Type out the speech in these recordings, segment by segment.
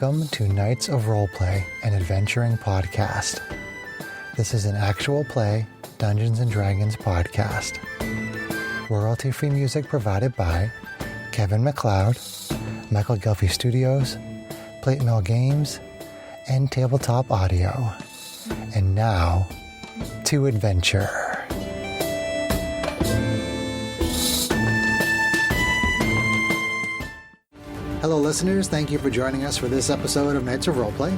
Welcome to Knights of Roleplay, an adventuring podcast. This is an actual play Dungeons & Dragons podcast. Royalty-free music provided by Kevin MacLeod, Michael Gelfie Studios, Plate Mill Games, and Tabletop Audio. And now, to adventure. Hello listeners, thank you for joining us for this episode of Knights of Roleplay.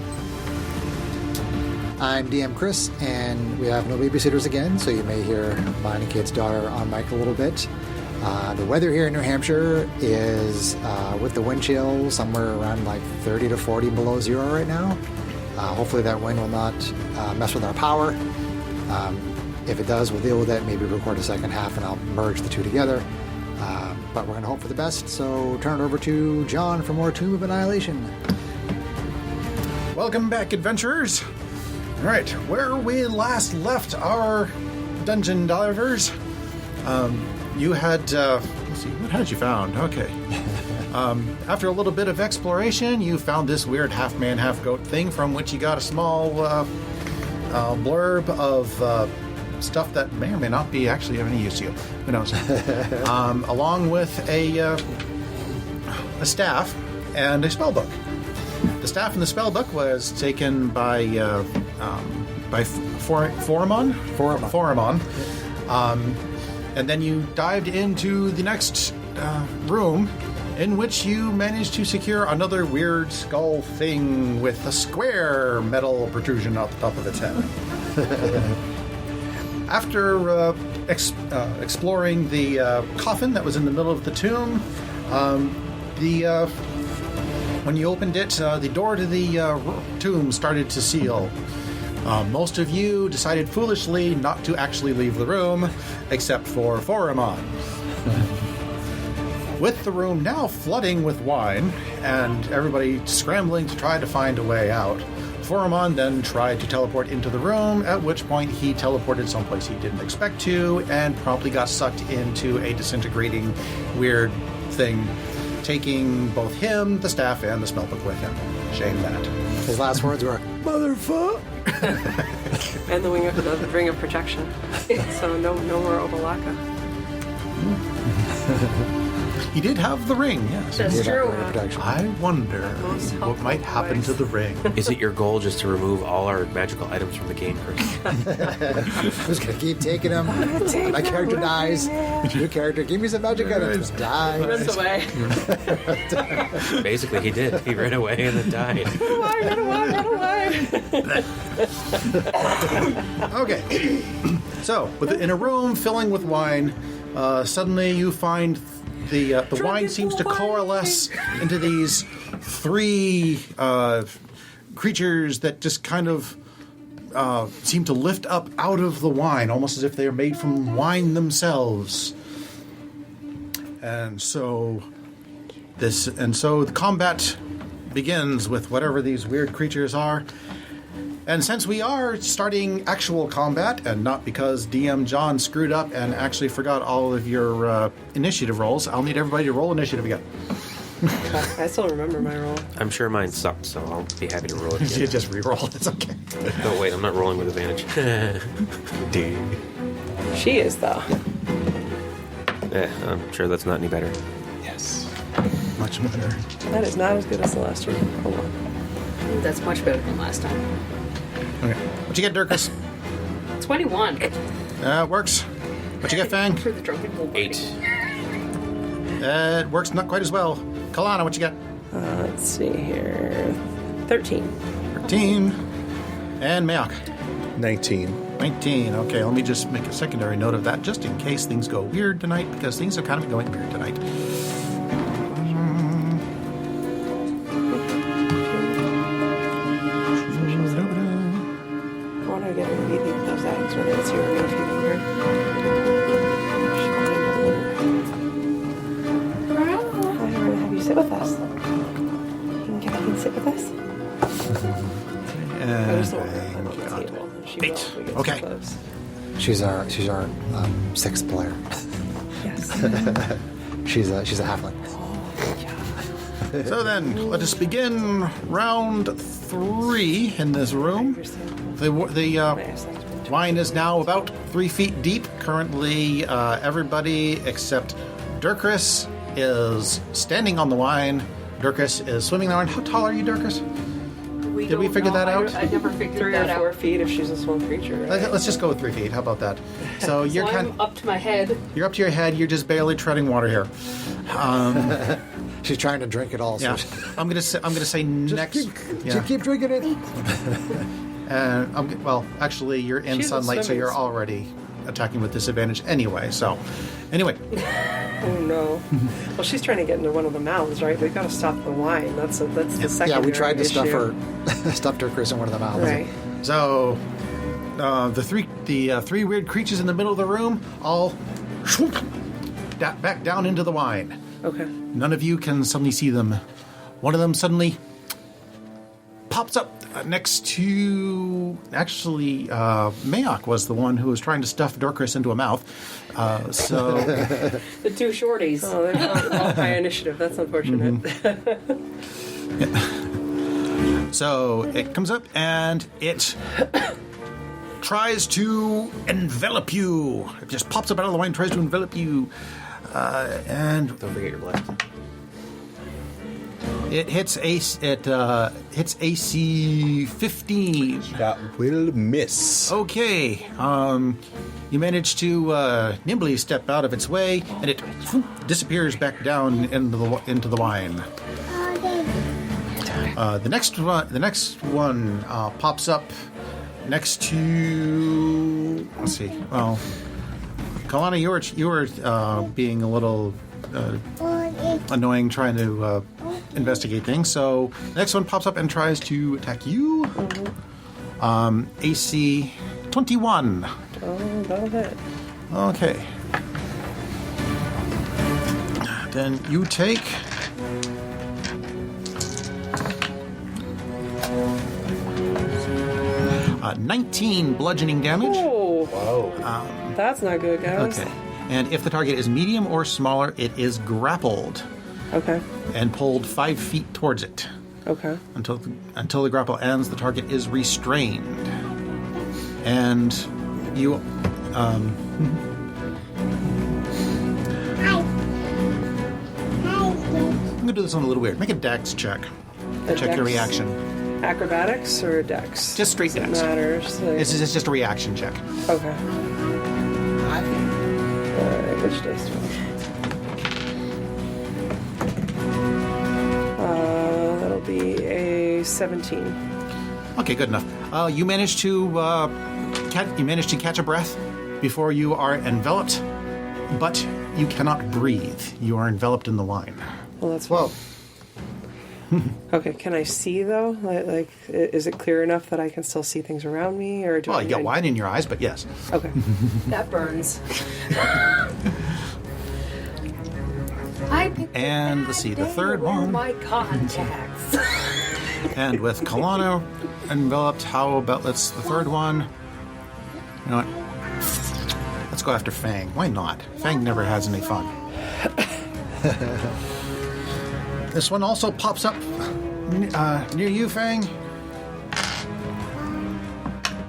I'm DM Chris, and we have no babysitters again, so you may hear mine and Kate's daughter on mic a little bit. The weather here in New Hampshire is, with the wind chill, somewhere around like 30 to 40 below zero right now. Hopefully that wind will not mess with our power. If it does, we'll deal with it, maybe record a second half, and I'll merge the two together. But we're going to hope for the best, so turn it over to John for more Tomb of Annihilation. Welcome back, adventurers. All right, where we last left our dungeon divers, you had, let's see, what had you found? Okay. After a little bit of exploration, you found this weird half-man, half-goat thing from which you got a small blurb of stuff that may or may not be actually of any use to you. Who knows? Along with a staff and a spell book. The staff and the spell book was taken by Foramon. And then you dived into the next room, in which you managed to secure another weird skull thing with a square metal protrusion off the top of its head. After exploring the coffin that was in the middle of the tomb, when you opened it, the door to the tomb started to seal. Most of you decided foolishly not to actually leave the room, except for Foramon. With the room now flooding with wine, and everybody scrambling to try to find a way out, Foramon then tried to teleport into the room, at which point he teleported someplace he didn't expect to, and promptly got sucked into a disintegrating weird thing, taking both him, the staff, and the spellbook with him. Shame that. His last words were, "Motherfucker!" And the ring of protection. So no more Obalaka. He did have the ring, yes. That's true. I wonder what might happen to the ring. Is it your goal just to remove all our magical items from the game, Chris? I'm just going to keep taking them. My character dies. New character, give me some magic items. Die. Runs away. Basically, he did. He ran away and then died. Run away. Okay. So, in a room filling with wine, suddenly you find the wine seems to coalesce into these three creatures that just kind of seem to lift up out of the wine, almost as if they are made from wine themselves. And so the combat begins with whatever these weird creatures are. And since we are starting actual combat, and not because DM John screwed up and actually forgot all of your initiative rolls, I'll need everybody to roll initiative again. I still remember my roll. I'm sure mine sucked, so I'll be happy to roll it again. You just re-roll. It's okay. No, wait, I'm not rolling with advantage. She is, though. I'm sure that's not any better. Yes. Much better. That is not as good as the last one. Hold on. That's much better than last time. Okay. What you get, Dirkus? 21. Works. What you get, Fang? For the drunken bull party. 8. It works not quite as well. Kalana, what you get? Let's see here. 13. 13. And Mayok? 19. 19. Okay, let me just make a secondary note of that, just in case things go weird tonight, because things have kind of been going weird tonight. Sit with us. You can sit with us. And 8. Okay. She's our sixth player. Yes. She's a halfling. Oh, So then, let us begin round 3 in this room. The wine is now about 3 feet deep. Currently, everybody except Dirkris is standing on the wine. Dirkris is swimming in the wine. How tall are you, Dirkris? Did we figure that out? I never figured 3 that or 4 out. feet if she's a small creature. Right? Let's just go with 3 feet. How about that? So you're So I'm up to my head. you're up to your head. You're just barely treading water here. She's trying to drink it all. So Yeah, I'm gonna say next. just keep drinking it. Well, actually, you're in She's a sunlight, so swimming you're s- already attacking with disadvantage anyway. So, anyway, Oh no. Well, she's trying to get into one of the mouths, right? We've got to stop the wine. That's the second. Yeah, we tried to stuff issue. her, stuffed her Chris in one of the mouths. Right. so the three weird creatures in the middle of the room all back down into the wine. Okay. None of you can suddenly see them. One of them suddenly pops up next to... Actually, Mayok was the one who was trying to stuff Dorcas into a mouth. So The 2 shorties. Oh, they're all high initiative. That's unfortunate. so it comes up and it tries to envelop you. It just pops up out of the wine, tries to envelop you. And Don't forget your blast. it hits AC 15. That will miss. Okay, you manage to nimbly step out of its way, and it disappears back down into the wine. The next one pops up next to. Let's see. Well, Kalana, you were being a little annoying trying to investigate things. So the next one pops up and tries to attack you. AC 21. Oh, that'll hit. Okay. Then you take 19 bludgeoning damage. Oh, Wow. that's not good, guys. Okay. And if the target is medium or smaller, it is grappled Okay. and pulled 5 feet towards it. Okay. Until the grapple ends, the target is restrained. And you... I'm going to do this one a little weird. Make a dex check. A Check your dex? reaction. Acrobatics or dex? Just straight Does it dex. matters. Like, It's just a reaction check. okay. Alright, which dice do I that'll be a 17. Okay, good enough. You manage to catch a breath before you are enveloped, but you cannot breathe. You are enveloped in the wine. Well, that's Whoa. Okay, can I see though? Like, is it clear enough that I can still see things around me, or do Well, I? you got wine in your eyes, but yes. Okay. That burns. And let's see, the third one. My contacts. And with Kalana enveloped, how about the third one? You know what? Let's go after Fang. Why not? Fang never has any fun. This one also pops up near you, Fang.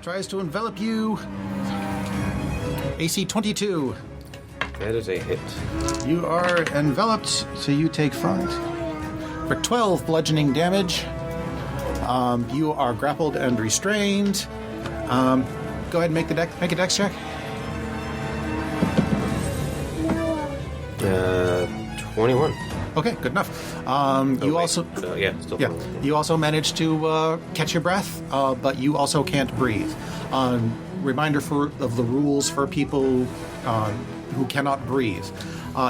Tries to envelop you. AC 22. That is a hit. You are enveloped, so you take 5. For 12 bludgeoning damage. You are grappled and restrained. Go ahead and make a dex check. 21. Okay, good enough. You wait. also, Still yeah, 21. you also managed to catch your breath, but you also can't breathe. Reminder of the rules for people who cannot breathe.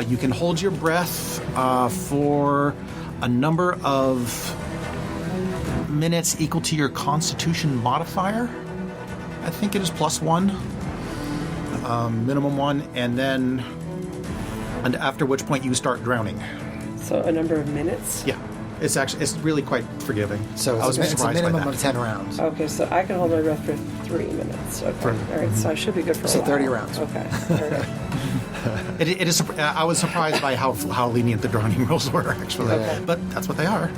You can hold your breath for a number of minutes equal to your Constitution modifier. I think it is +1, minimum 1, and after which point you start drowning. So a number of minutes. Yeah, it's really quite forgiving. So I was it's a surprised by minimum that. of 10 rounds. Okay, so I can hold my breath for 3 minutes. Okay. All right, so I should be good for So a while. 30 rounds. Okay. All right. It is. I was surprised by how lenient the drowning rules were, actually. Okay. But that's what they are.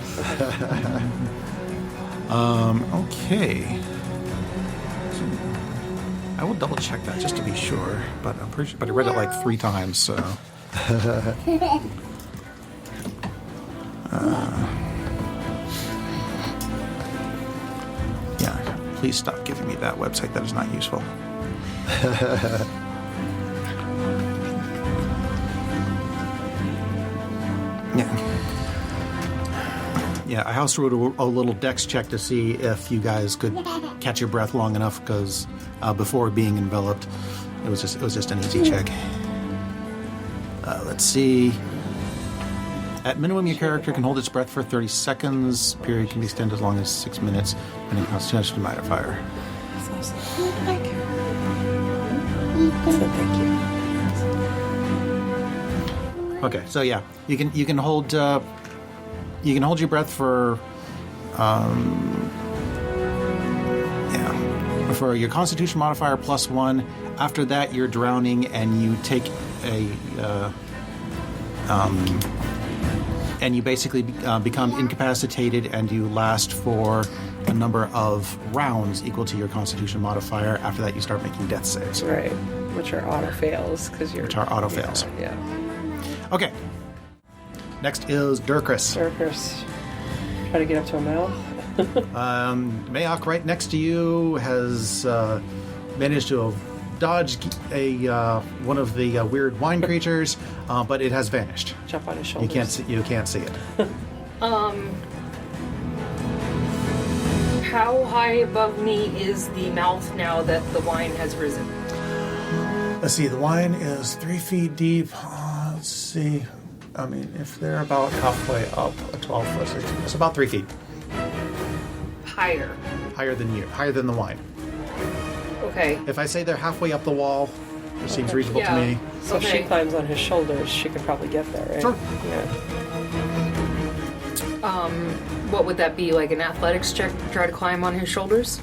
Okay. I will double check that just to be sure, but I'm pretty sure. But I read it like 3 times, so. Yeah. Please stop giving me that website. That is not useful. Yeah. Yeah, I also wrote a little dex check to see if you guys could catch your breath long enough, because before being enveloped, it was just an easy check. Let's see. At minimum, your character can hold its breath for 30 seconds. Period can be extended as long as 6 minutes, and a constitution modifier. Thank you. Okay, so yeah, you can hold your breath for for your Constitution modifier +1. After that, you're drowning, and you take and you basically become incapacitated, and you last for a number of rounds equal to your Constitution modifier. After that, you start making death saves. Right, which are auto fails because you're. Which are auto fails. Yeah. Okay. Next is Durkris. Circus. Try to get up to a mouth. Mayok, right next to you, has managed to dodge one of the weird wine creatures, but it has vanished. Jump on his shoulders. You can't see it. How high above me is the mouth now that the wine has risen? Let's see. The wine is 3 feet deep. Let's see. I mean, if they're about halfway up, a 12 foot, 16, it's about 3 feet Higher. higher than you, higher than the wine. Okay. If I say they're halfway up the wall, it seems reasonable to me. So if she Okay. climbs on his shoulders, she could probably get there, right? Sure. Yeah. What would that be, like an athletics check to try to climb on his shoulders?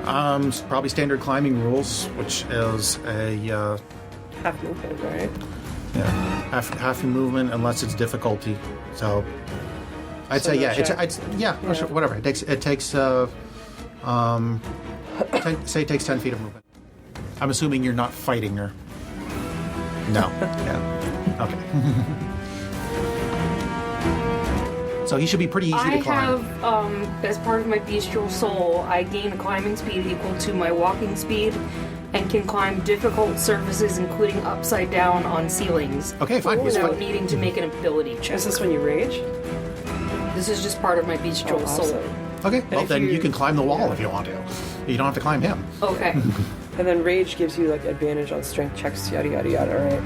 Probably standard climbing rules, which is a Half movement, right? half your movement unless it's difficulty. So I'd So say no yeah, check? sure, whatever. It takes 10 feet of movement. I'm assuming you're not fighting her. No. Yeah. Okay. So he should be pretty easy I to climb. have, as part of my bestial soul, I gain a climbing speed equal to my walking speed and can climb difficult surfaces, including upside down on ceilings. Okay, fine. He's Without fine. needing to make an ability check. Is this when you rage? This is just part of my bestial soul. Awesome. Okay, well if then you- you can climb the wall if you want to. You don't have to climb him. Okay. And then rage gives you like advantage on strength checks, yada yada yada, right?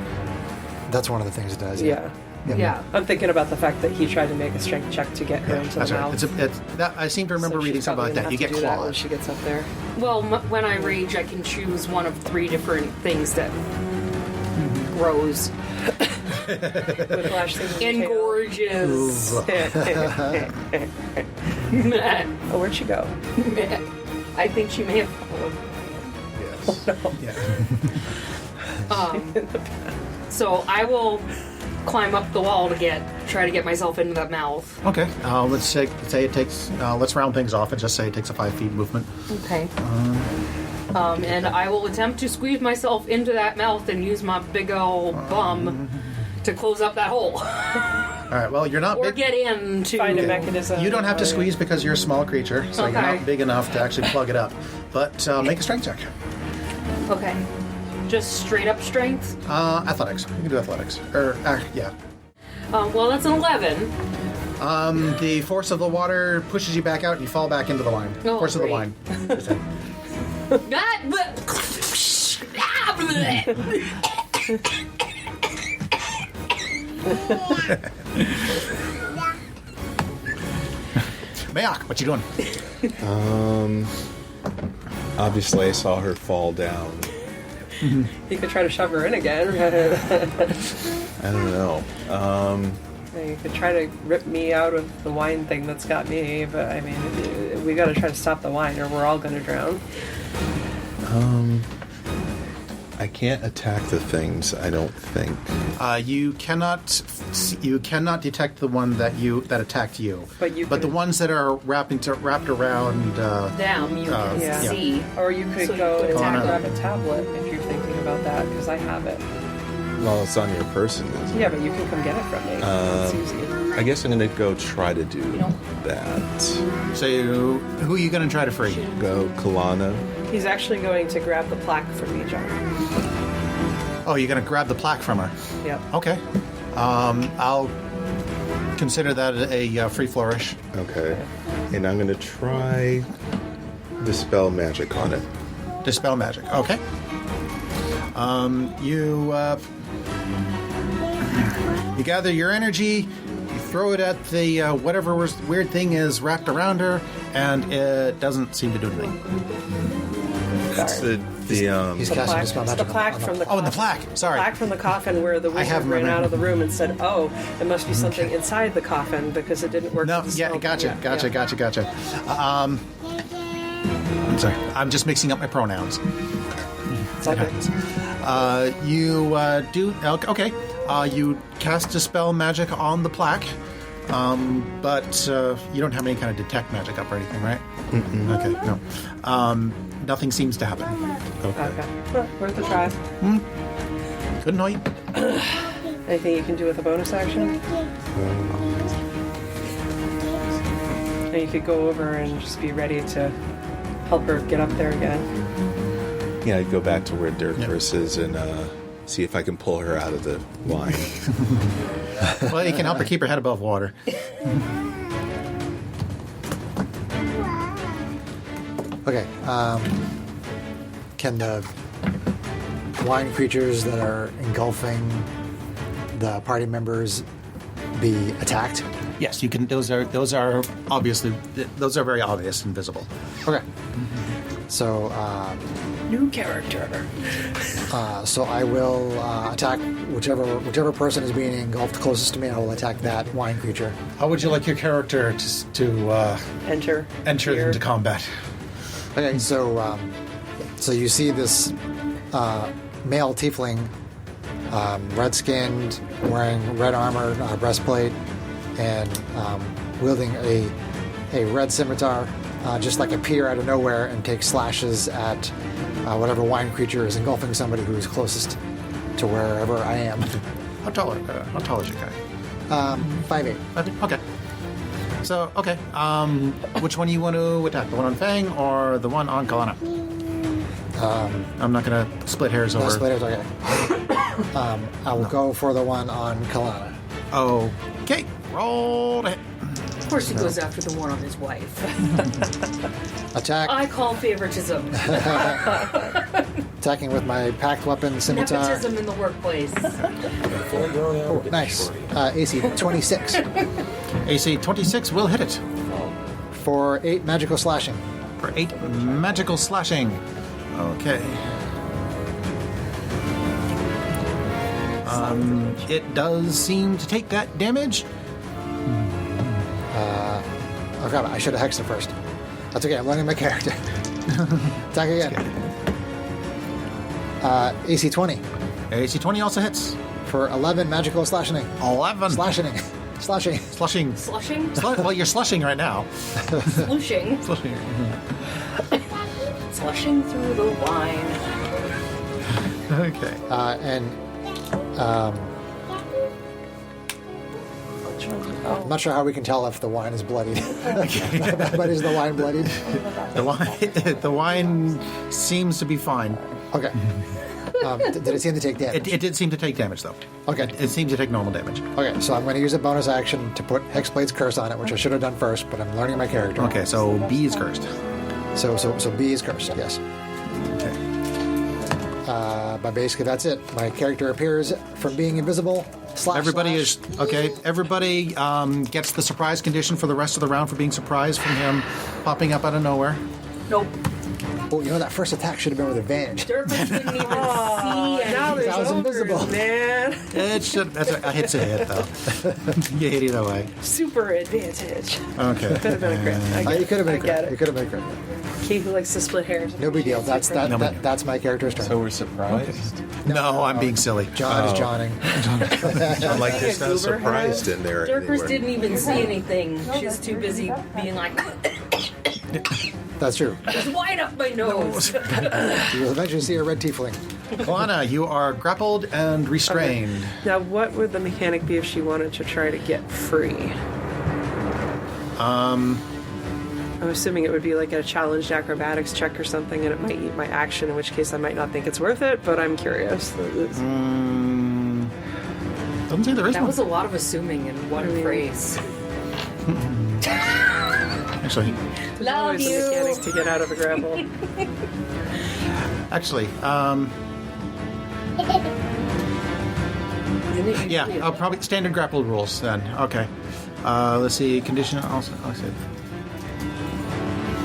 That's one of the things it does. Yeah. Yeah. I'm thinking about the fact that he tried to make a strength check to get her into That's the right. mouth. I seem to remember So reading she's something like probably that. You gonna get have to do that when claws. she gets up there. Well, when I rage, I can choose one of 3 different things that grows. Whiplash things in the tail. Engorges. Oh, where'd she go? I think she may have fallen. Yes. So I will climb up the wall to try to get myself into that mouth. Okay. Let's say it takes. Let's round things off and just say it takes a 5 feet movement. Okay. And I will attempt to squeeze myself into that mouth and use my big ol' bum to close up that hole. All right. Well, you're not Or big. get in to... Find a mechanism. You don't have to squeeze because you're a small creature, so you're Okay. not big enough to actually plug it up. But make a strength check. Okay. Just straight up strength? Athletics. You can do athletics. Yeah. Well, that's an 11. The force of the water pushes you back out, and you fall back into the line. Oh, Force of the great. line. Mayok, what you doing? Obviously, I saw her fall down. You could try to shove her in again. I don't know. You could try to rip me out of the wine thing that's got me, but I mean, we gotta try to stop the wine or we're all gonna drown. I can't attack the things, I don't think. You cannot detect the one that attacked you. But you the could- ones that are wrapped around. Them, you can Yeah. see. Or you could So you go could and attack grab a tablet if you're thinking about that, because I have it. Well, it's on your person, isn't it? Yeah, but you can come get it from me. It's easy. I guess I'm going to go try to do know. that. So who are you going to try to free? Go Kalana. He's actually going to grab the plaque from me, John. Oh, you're going to grab the plaque from her. Yep. Okay. I'll consider that a free flourish. Okay. And I'm going to try Dispel Magic on it. Dispel magic. Okay. You gather your energy, you throw it at the whatever weird thing is wrapped around her, and it doesn't seem to do anything. It's the He's The casting plaque, Dispel it's Magic the plaque on from the Oh, and the plaque. Sorry. plaque from the coffin where the I have wizard ran my- out of the room and said, "Oh, it must be something inside the coffin because it didn't work." No, with the yeah, spell." gotcha. Yeah. I'm sorry. I'm just mixing up my pronouns. It's all good. You do okay. You cast Dispel Magic on the plaque, but you don't have any kind of detect magic up or anything, right? Okay, no. Nothing seems to happen. Okay. Well, worth a try. Good night. Anything you can do with a bonus action? And you could go over and just be ready to help her get up there again. Yeah, I'd go back to where Dirkverse Yep. is and see if I can pull her out of the line. Well, you can help her keep her head above water. Okay. Can the wine creatures that are engulfing the party members be attacked? Yes, you can. Those are obviously very obvious and visible. Okay. So, New character. so I will attack whichever person is being engulfed closest to me. I will attack that wine creature. How would you like your character to Enter. enter here. into combat? Okay. So, so you see this male tiefling, red-skinned, wearing red armor, breastplate, and wielding a red scimitar, just like appear out of nowhere and take slashes at whatever wine creature is engulfing somebody who is closest to wherever I am. How tall is your guy? 5'8". Okay. So, okay. Which one you want to attack? The one on Fang or the one on Kalana? I'm not going to split hairs over. No splitters, okay. I will go for the one on Kalana. Okay. Roll to hit. Of course, he goes after the one on his wife. Attack. I call favoritism. Attacking with my packed weapon scimitar. Nepotism in the workplace. Oh, nice. AC 26 AC 26 will hit it for 8 magical slashing. for 8 magical slashing. Okay. It does seem to take that damage. Oh god, I should have hexed it first. That's okay, I'm learning my character. Attack again. AC 20 AC 20 also hits. for 11 magical slashing. 11. Slashing. Slushing. Slushing? Well, you're slushing right now. Slushing. Slushing. Slushing through the wine. Okay. I'm not sure how we can tell if the wine is bloodied. But is the wine bloodied? The wine seems to be fine. Okay. Did it seem to take damage? It did seem to take damage, though. Okay. It seems to take normal damage. Okay, so I'm going to use a bonus action to put Hexblade's Curse on it, which I should have done first, but I'm learning my character. Okay, so B is cursed. So B is cursed, yes. Okay. But basically that's it. My character appears from being invisible. Everybody slash. is okay. Everybody gets the surprise condition for the rest of the round for being surprised from him popping up out of nowhere. Nope. Oh, you know that first attack should have been with advantage. Durban didn't even see Now anything. there's I was ogres, invisible. man. It should. That's a hit's a hit, though. You hit either way. Super advantage. Okay. Could have been a crit. I get You could have been it. a crit. You could have been a crit. He who likes to split hairs. No big deal. That's that's my character's turn. So we're surprised. No, I'm being silly. John is Johning. I'm like, there's a no goober surprised in there Dirkers anywhere. didn't even see anything. She's too busy being like, That's true. there's wine up my nose. You will eventually see a red tiefling. Kalana, you are grappled and restrained. Now, what would the mechanic be if she wanted to try to get free? I'm assuming it would be like a challenged acrobatics check or something, and it might eat my action, in which case I might not think it's worth it, but I'm curious. Doesn't say there is That one. was a lot of assuming in one phrase. Actually, There's Love always you. the mechanics to get out of a grapple. yeah, probably standard grapple rules then. Okay. Let's see. Condition also. I'll say.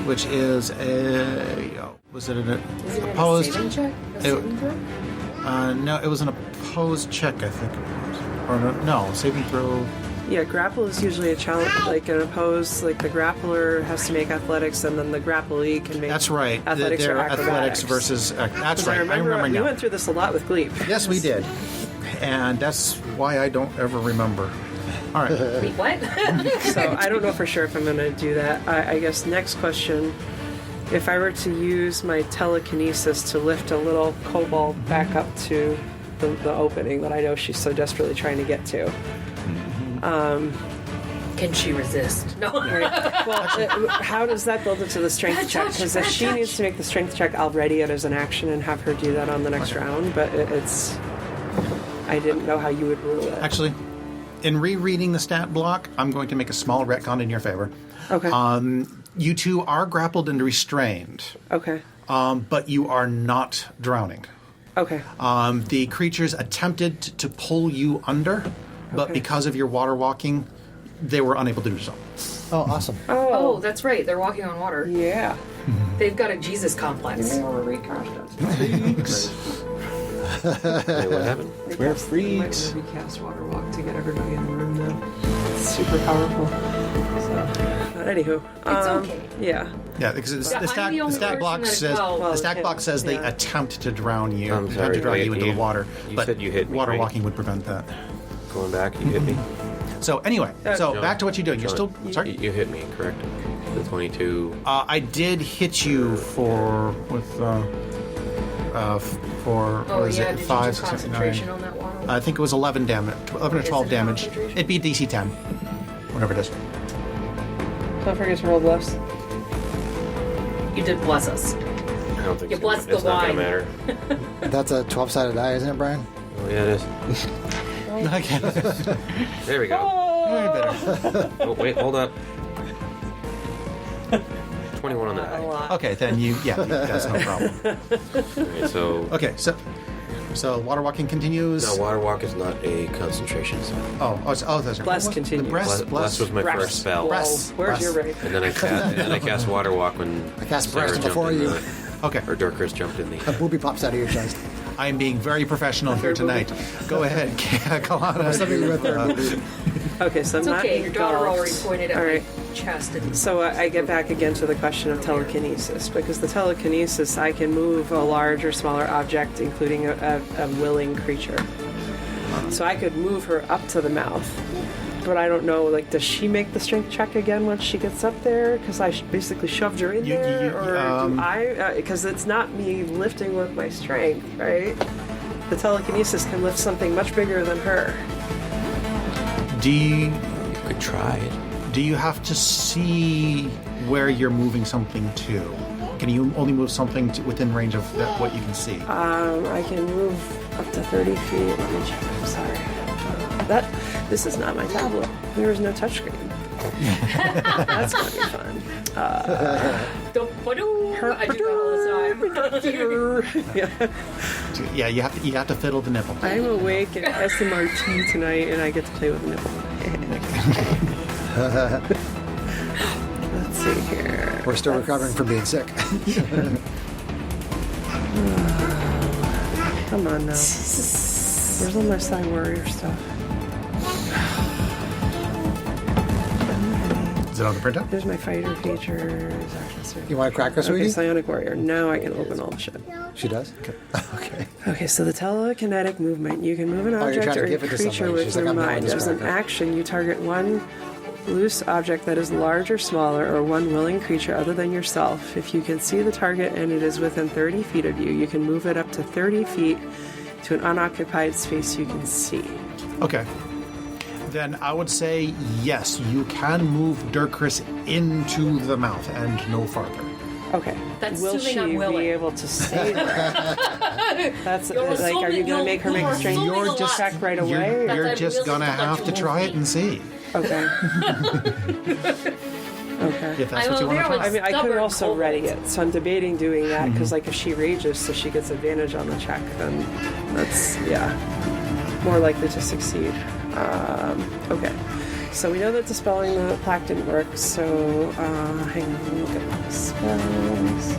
Which is a. Was it an Is it a opposed? saving check? A It- saving throw? No, it was an opposed check, I think. It was. Or no, saving throw. Yeah, grapple is usually a challenge, like an opposed, like the grappler has to make athletics, and then the grapplee can make That's right. athletics They're or acrobatics. athletics versus. That's 'Cause right. I remember we now. went through this a lot with Gleep. Yes, we did. And that's why I don't ever remember. All right. Wait, what? So I don't know for sure if I'm going to do that. I guess next question, if I were to use my telekinesis to lift a little kobold back up to the opening that I know she's so desperately trying to get to. Can she resist? No. Right. Well, how does that build into the strength check? Because if she needs to make the strength check, I'll ready it as an action and have her do that on the next round. But it's, I didn't know how you would rule it. Actually, in rereading the stat block, I'm going to make a small retcon in your favor. Okay. You two are grappled and restrained, Okay. but you are not drowning. Okay. The creatures attempted to pull you under, but Okay. because of your water walking, they were unable to do so. Oh, awesome. Oh, that's right. They're walking on water. Yeah. They've got a Jesus complex. Hey, what happened? We're Might freaks. recast Water Walk to get everybody in the room now. It's super powerful. So, but anywho, It's okay. Yeah. Yeah, because Yeah, the I'm stat, the the only stat block person that- says well, the stat yeah, block says they yeah. attempt to drown you. I'm attempt sorry, to drown wait, you into the water. you but said you hit me, water right? walking would prevent that. Going back, you hit me. So anyway, John, back to what you're doing. You're still John, sorry. You hit me, correct? The 22. I did hit you for Oh, what is yeah. it? Did 5, you do 6, 7, 9. concentration on that water? I think it was 11 damage, 11 or Is 12 it damage. concentration? It'd be DC 10, whatever it is. Don't forget to roll bless. You did bless us. I don't think You it's blessed gonna, it's the not wine. gonna matter. That's a 12-sided die, isn't it, Brian? Oh, yeah, it is. Okay. There we go. Very better. Oh, wait, hold up. 21 on the A die. lot. Okay, then that's no problem. Alright, so Okay, so water walking continues. no, water walk is not a concentration spell. That's right. Bless What was- continues. The Bless bless was my Breath. first spell. Whoa, Breath. where's your Breath. rate? And then I cast water walk when I cast Sarah breast jumped before in you. the- Okay, or Dorcas jumped in the. A booby pops out of your chest. I am being very professional here tonight. Go ahead, Kalana. Something you went there. Okay, so It's I'm not okay. Your daughter engulfed. already pointed at All right. my chest. And So I get back again to the question of telekinesis, because the telekinesis, I can move a large or smaller object, including a willing creature. So I could move her up to the mouth. But I don't know, like, does she make the strength check again once she gets up there? Because I basically shoved her in there? Or do I? Because it's not me lifting with my strength, right? The telekinesis can lift something much bigger than her. Do you You could try it. have to see where you're moving something to? Can you only move something within range of what you can see? I can move up to 30 feet. Let me check. I'm sorry. This is not my tablet. There is no touchscreen. That's gonna be fun. I do that all the time. Yeah. Yeah, you have to fiddle the nipple. I'm awake at SMRT tonight, and I get to play with the nipple. Let's see here. We're still recovering from being sick. Come on now. Where's all my Side Warrior stuff? Is it on the printout? Here's my fighter features. Action series. You want a cracker, Okay, sweetie? Psionic Warrior. Now I can open all the shit. She does? Okay. Okay, so the telekinetic movement. You can move an you're object trying to or a give it to creature somebody. with She's your like, I'm done mind. with this As an cracker. action, you target one loose object that is large or smaller, or one willing creature other than yourself. If you can see the target and it is within 30 feet of you, you can move it up to 30 feet to an unoccupied space you can see. Okay. Then I would say yes, you can move Dirkris into the mouth and no farther. Okay. That's Will assuming she I'm be willing. able to stay there? That's You're like, are you assuming going to make her make you're a strength assuming a lot. check right away? You're That's just I'm gonna willing to have let to you try move it and see Okay. Okay. if that's what you will want to there try. I mean, I could Stubborn also cold. ready it, so I'm debating doing that because, like, if she rages, so she gets advantage on the check, then that's more likely to succeed. Okay, so we know that dispelling the plaque didn't work. So hang on, let me look at my spells.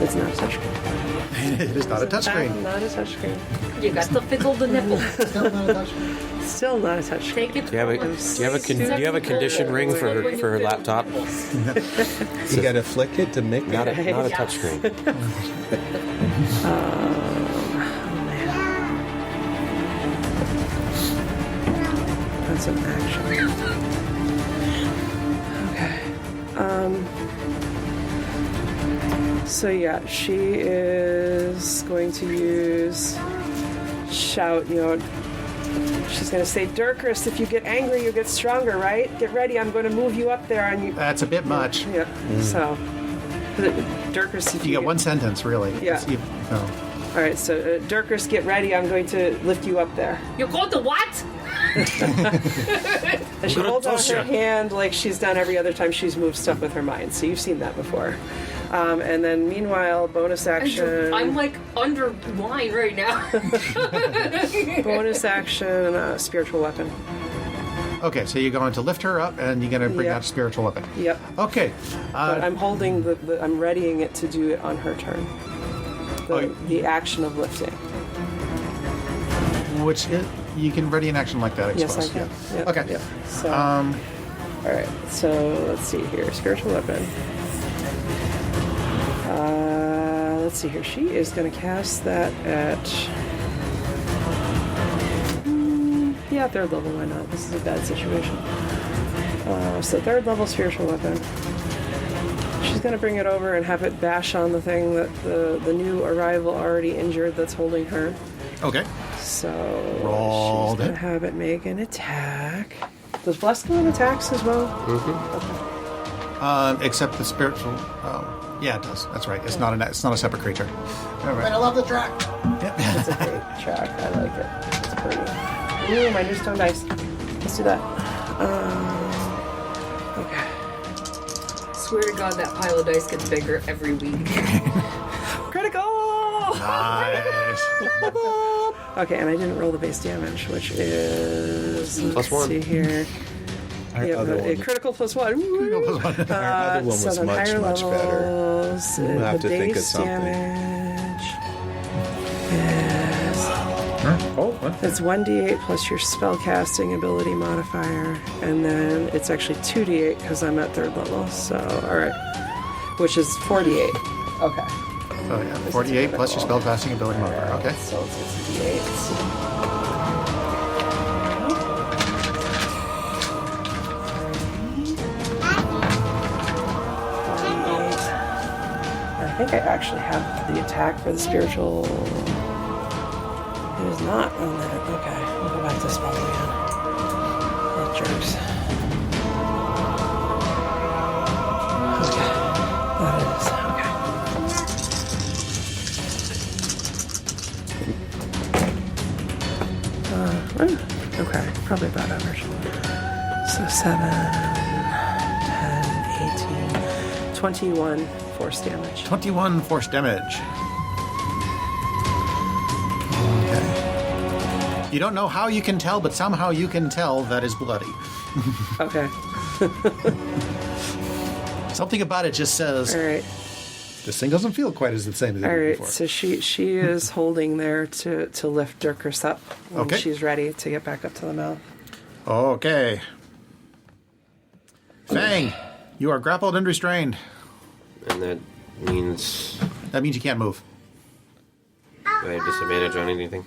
It's not a touchscreen. It is not a touchscreen. Not a touchscreen. You got to fiddle the nipple. Still not a touchscreen. Take it. Do you have a condition ring for her laptop? You got to flick it to make Not it. a touchscreen. That's an action. Okay. So yeah, she is going to use shout. She's going to say, "Dirkris, if you get angry, you get stronger, right? Get ready. I'm going to move you up there on you." That's a bit much. Yep. So, Dirkris, if You get one sentence, really. Yeah. No. All right. So, Dirkris, get ready. I'm going to lift you up there. You're going to what? And she holds out her hand like she's done every other time she's moved stuff with her mind. So you've seen that before. And then meanwhile, bonus action. I'm like underlined right now. Bonus action, spiritual weapon. Okay, so you're going to lift her up and you're going to bring Yeah. out a spiritual weapon. Yep. Okay. But I'm holding I'm readying it to do it on her turn. The action of lifting. Which you can ready an action like that, I Yes, I suppose. can. Yeah. Yep, Okay. yep. So, all right. So let's see here. Spiritual weapon. Let's see here. She is going to cast that at. Third level. Why not? This is a bad situation. So third level spiritual weapon. She's going to bring it over and have it bash on the thing that the new arrival already injured that's holding her. Okay. So Rolled she's going it. to have it make an attack. Does Bless go on attacks as well? Except the spiritual. Yeah, it does. That's right. It's not a separate creature. All right. I love the track. It's a great track. I like it. It's pretty. Ooh, my new stone dice. Let's do that. Okay. Swear to God, that pile of dice gets bigger every week. Critical! Nice. Okay, and I didn't roll the base damage, which is... Plus let's one. see here. Our other one, Critical plus one. Critical plus one. our other one So was then much, higher much better. levels, We'll have the to think of base something. damage Oh, what? it's 1d8 plus your spellcasting ability modifier, and then it's actually 2d8 because I'm at third level. So, all right, which is 4d8. Okay. So yeah, 48 plus your spellcasting ability modifier. Okay. So let's get some d8s. I think I actually have the attack for the spiritual. It is not on that. Okay, we'll go back to spell again. That jerks. Okay, that is okay. Okay, probably about average. So 7, 10, 18, 21 force damage. 21 force damage. Okay. You don't know how you can tell, but somehow you can tell that is bloody. Okay. Something about it just says, All right. This thing doesn't feel quite as the same as it All did right, before. so she is holding there to lift Dirkers up when Okay. she's ready to get back up to the mouth. Okay. Fang, you are grappled and restrained. And that means That means you can't move. do I have disadvantage on anything?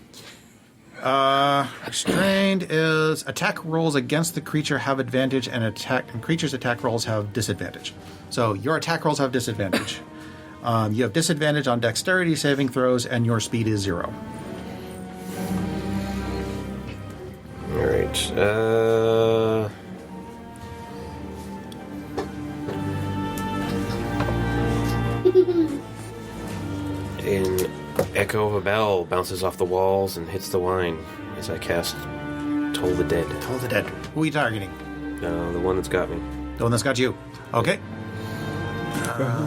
Restrained is attack rolls against the creature have advantage, and creatures' attack rolls have disadvantage. So your attack rolls have disadvantage. You have disadvantage on dexterity saving throws, and your speed is 0. All right. An echo of a bell bounces off the walls and hits the wine as I cast Toll the Dead. Toll the dead. Who are you targeting? The one that's got me. The one that's got you. Okay.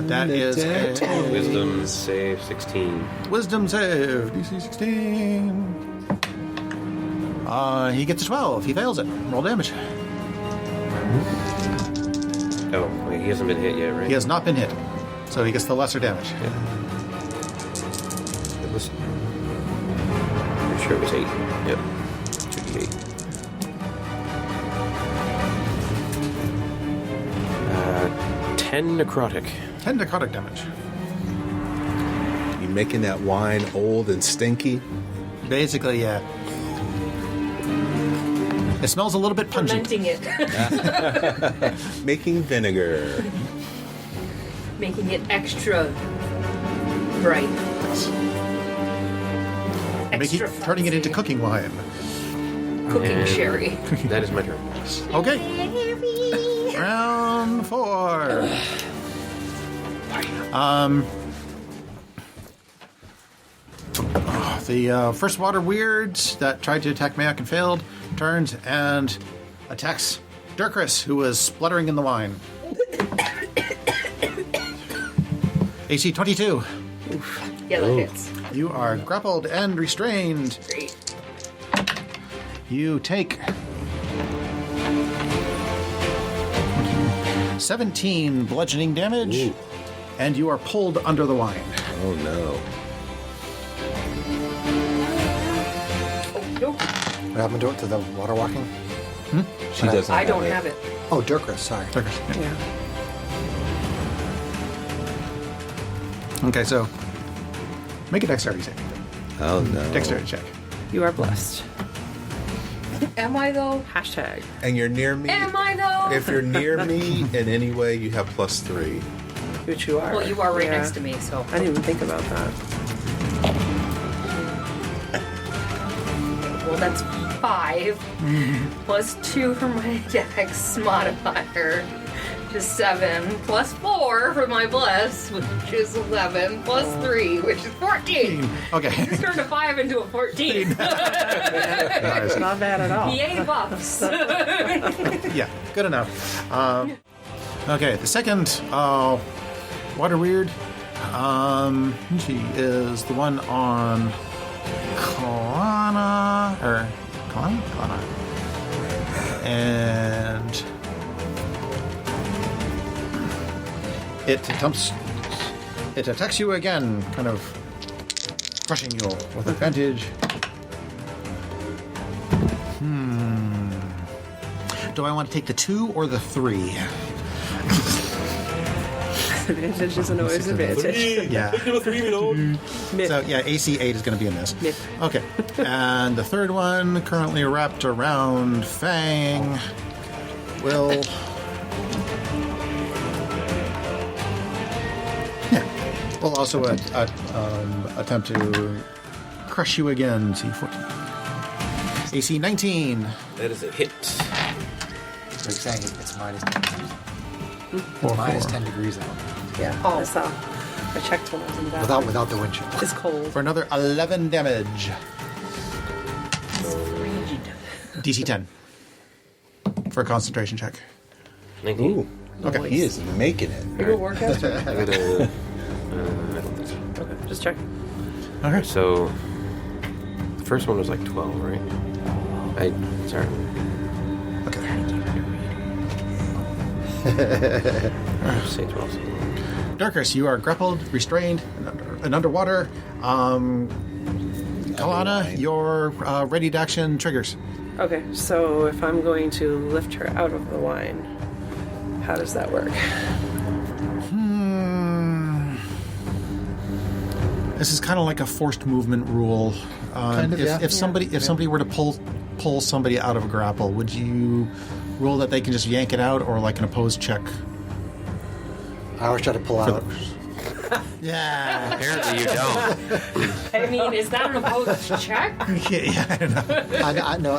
That is a Wisdom save 16. Wisdom save. DC 16. He gets a 12. He fails it. Roll damage. Oh, wait, he hasn't been hit yet, right? He has not been hit, so he gets the lesser damage. It was. Pretty sure it was 8. Yep. 2d8. 10 necrotic. 10 necrotic damage. You making that wine old and stinky? Basically, yeah. It smells a little bit pungent. Fermenting it. Making vinegar. Making it extra bright. Extra Turning it into fancy. cooking wine. Cooking And sherry. That is my turn. Okay. Round 4. The first water weird that tried to attack Mayak and failed turns and attacks Dirkris, who was spluttering in the wine. AC 22. Yeah, that hits. You are grappled and restrained. Great. You take 17 bludgeoning damage, Ooh. and you are pulled under the wine. Oh no. Oh, nope. What happened to it, to the water walking? She doesn't. I don't it. have it. Oh, Dirkris, sorry. Dirkris, yeah. Yeah. Okay, so make a dexterity check. Oh no. Dexterity check. You are blessed. Am I though? Hashtag. And you're near me. Am I though? If you're near me in any way, you have +3. Which you are. Well, you are right Yeah. next to me, so. I didn't even think about that. Well, that's 5 plus 2 for my dex modifier, which is 7, plus 4 for my bless, which is 11, plus 3, which is 14. Okay. Just turned a 5 into a 14. It's not bad at all. Yay, buffs. Yeah, good enough. Okay, the second water weird. She is the one on Kalana, or Kalana, and it attacks you again, kind of crushing you with advantage. Do I want to take the 2 or the 3? Advantage isn't always advantage. Yeah. Myth. So yeah, AC 8 is going to be in this. Myth. Okay. And the third one, currently wrapped around Fang, will. Yeah. Will also attempt to crush you again. C14. AC 19. That is a hit. Like saying it's minus 10. Or Minus 4. 10 degrees out. Yeah. Oh. I saw. I checked when I was in the bathroom. Without the windshield. It's cold. For another 11 damage. DC 10. For a concentration check. 19. Ooh. Okay. He is making it. You go work out. I got a. I don't think so. Okay, just check. Okay. So, the first one was like 12, right? Sorry. Okay. Say 12. Durkis, you are grappled, restrained, and underwater. Kalana, your ready to action triggers. Okay, so if I'm going to lift her out of the wine, how does that work? This is kind of like a forced movement rule. Kind of, if somebody were to pull somebody out of a grapple, would you rule that they can just yank it out, or like an opposed check? I always try to pull out. Yeah. Apparently you don't. I mean, is that an opposed check? Yeah, I don't know. I know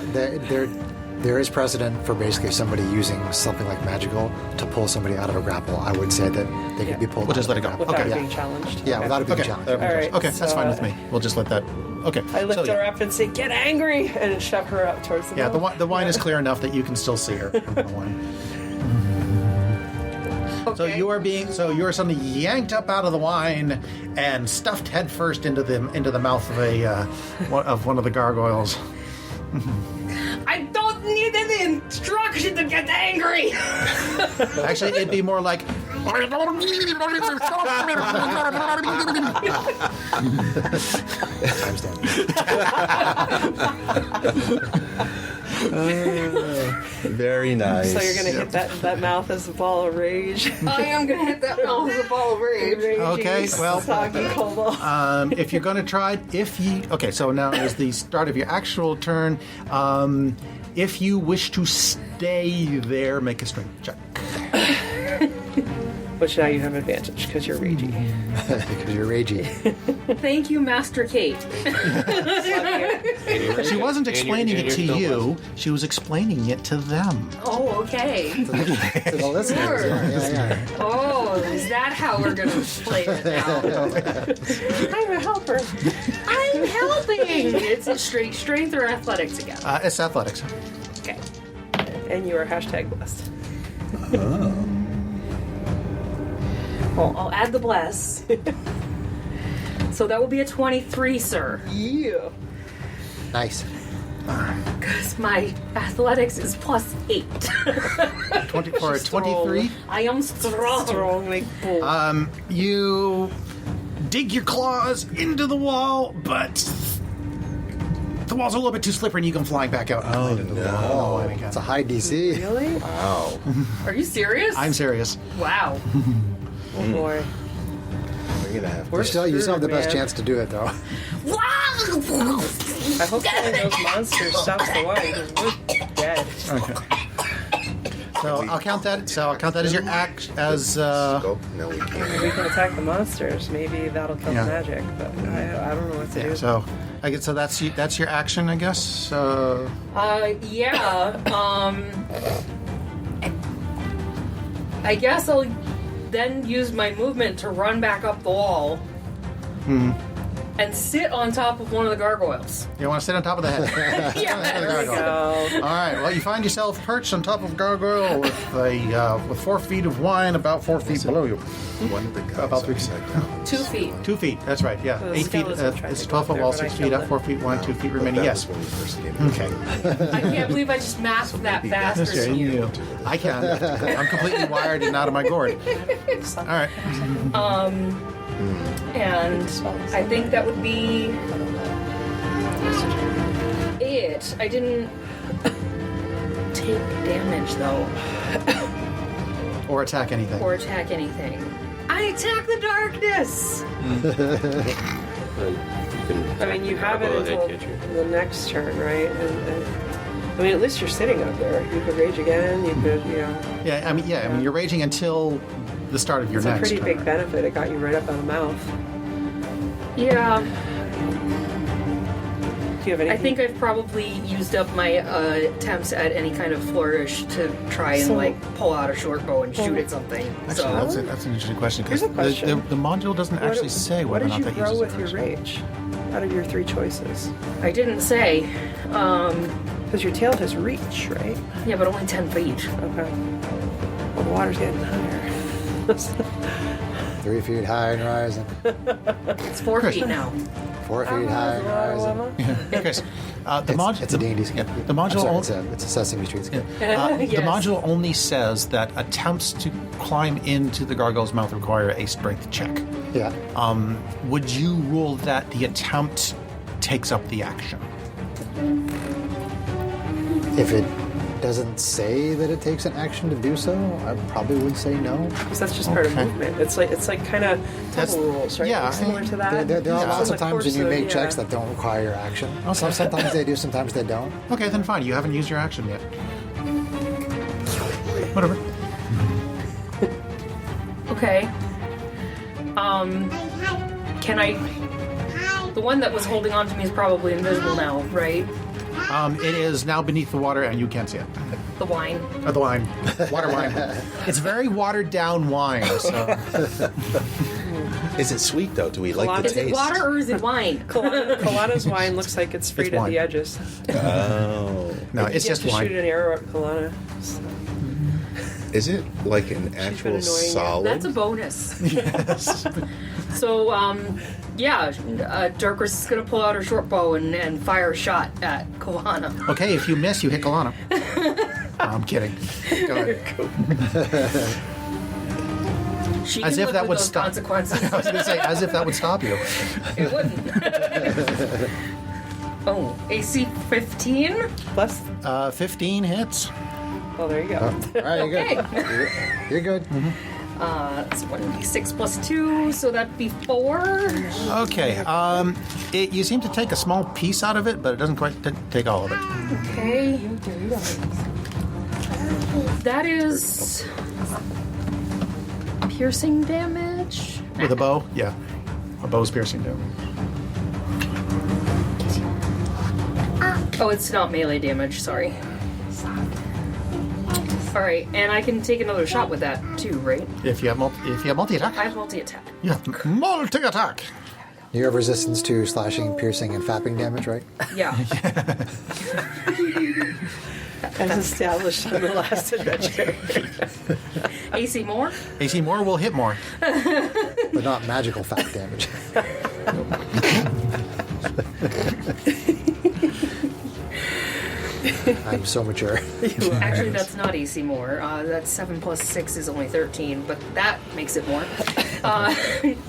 there is precedent for basically somebody using something like magical to pull somebody out of a grapple. I would say that they could be pulled. We'll just out let it of go. a Without Okay. being challenged? Yeah, Okay. without it being Okay. challenged. All right, Okay, that's so, fine with me. We'll just let that. Okay. I lift so, her up and say, "Get angry!" and shove her up towards the Yeah, mouth. the wine is clear enough that you can still see her from the wine. So Okay. you are suddenly yanked up out of the wine and stuffed headfirst into the mouth of one of the gargoyles. I don't need any instruction to get angry. Actually, it'd be more like. Timestamp. Very nice. So you're gonna hit that mouth as a ball of rage. I am gonna hit that mouth with a ball of rage. Okay, well, soggy kobold. if you're going to try, okay, so now is the start of your actual turn. If you wish to stay there, make a strength check. Which now you have advantage because you're ragey. Because you're ragey. Thank you, Master Kate. She wasn't explaining it to you; she was explaining it to them. Oh, okay. To the listeners. Sure. Yeah. Oh, is that how we're gonna play it now? I'm a helper. I'm helping. It's a straight strength or athletics again. It's athletics. Okay. And you are hashtag blessed. Well, I'll add the bless. So that will be a 23, sir. Yeah. Nice. Because my athletics is +8. 24 or 23. I am strong. Strong like bull. You dig your claws into the wall, but the wall's a little bit too slippery, and you come flying back out. Oh, no. Oh, it's a high DC. Really? Wow. Are you serious? I'm serious. Wow. Oh boy. We're gonna have We're to. You still have the best man. chance to do it, though. I hope killing those monsters stops the wine because we're dead. Okay. So I'll count that. As your act. As Scope? No, we We can't. can attack the monsters. Maybe that'll kill Yeah. the magic, but I don't know what to yeah. do. So I guess so. That's your action, I guess. Yeah. I guess I'll then use my movement to run back up the wall and sit on top of one of the gargoyles. You want to sit on top of the head. Yeah. There we go. All right. Well, you find yourself perched on top of a gargoyle with 4 feet of wine about 4 feet below you. One of the guys About 3 feet. upside down. 2 feet. 2 feet. That's right. Yeah. The 8 feet. skeleton tried It's to a go 12-foot there, wall. but I 6 feet killed up. it. 4 feet wide. 2 feet remaining. That Yes. was when we first came in. Okay. I can't believe I just mapped that faster Okay, than you. I can. I'm completely wired and out of my gourd. All right. And I think that would be it. I didn't take damage though, Or attack anything. or attack anything. I attack the darkness. I mean, you have it until the next turn, right? And I mean, at least you're sitting up there. You could rage again. You could, Yeah. I mean, you're raging until the start of your It's a next pretty turn. big benefit. It got you right up out of the mouth. Yeah, Do you have any? I think I've probably used up my attempts at any kind of flourish to try and So- pull out a short bow and shoot at something. Actually, that's an interesting question because Here's a question. the module doesn't actually say what whether or did not you that grow uses with your rage? Out of your 3 choices, I didn't say. because your tail has reach, right? Yeah, but only 10 feet. Okay. Well, the water's getting higher. 3 feet high and rising. It's 4 feet now. 4 feet high and rising. Okay. The module. It's a D&D. The module. It's a Sesame Street skit. The module only says that attempts to climb into the gargoyle's mouth require a strength check. Yeah. Would you rule that the attempt takes up the action? If it doesn't say that it takes an action to do so, I probably would say no. Because that's just part of Okay. movement. It's like kind of That's- temple rules, right? yeah, Like similar to that. There are Yeah. lots So of the times when you course of- make checks yeah. that don't require action. Okay. Sometimes they do, sometimes they don't. Okay, then fine. You haven't used your action yet. Whatever. Okay. Can I? The one that was holding on to me is probably invisible now, right? It is now beneath the water, and you can't see it. The wine. The wine, water wine. It's very watered down wine. So. Is it sweet though? Do we like the Is Is taste? it water or is it wine? Kalana's wine looks like it's frayed at wine. the edges. Oh, No, it's You just have to shoot wine. an arrow at Kalana. So. is it like an been actual annoying you. solid? That's a bonus. So, Darkris is going to pull out her short bow and fire a shot at Kalana. Okay, if you miss, you hit Kalana. I'm kidding. Go ahead. She As can if live that with would those stop- consequences. I was going to say, as if that would stop you. It wouldn't. Oh, AC 15? Plus, 15 hits. well, there you go. All right, you're Okay. good. You're good. That's 1d6 plus 2, so that'd be 4. Okay. You seem to take a small piece out of it, but it doesn't quite take all of it. Okay. That is piercing damage. With a bow? Yeah. A bow's piercing damage. Oh, it's not melee damage, sorry. Alright, and I can take another shot with that too, right? If you have multi-attack. I have multi-attack. You have multi-attack. You have resistance to slashing, piercing, and fapping damage, right? Yeah. As established on the last adventure. AC more? AC more will hit more. But not magical fap damage. I'm so mature. Actually, that's not AC more. That's 7 plus 6 is only 13, but that makes it more.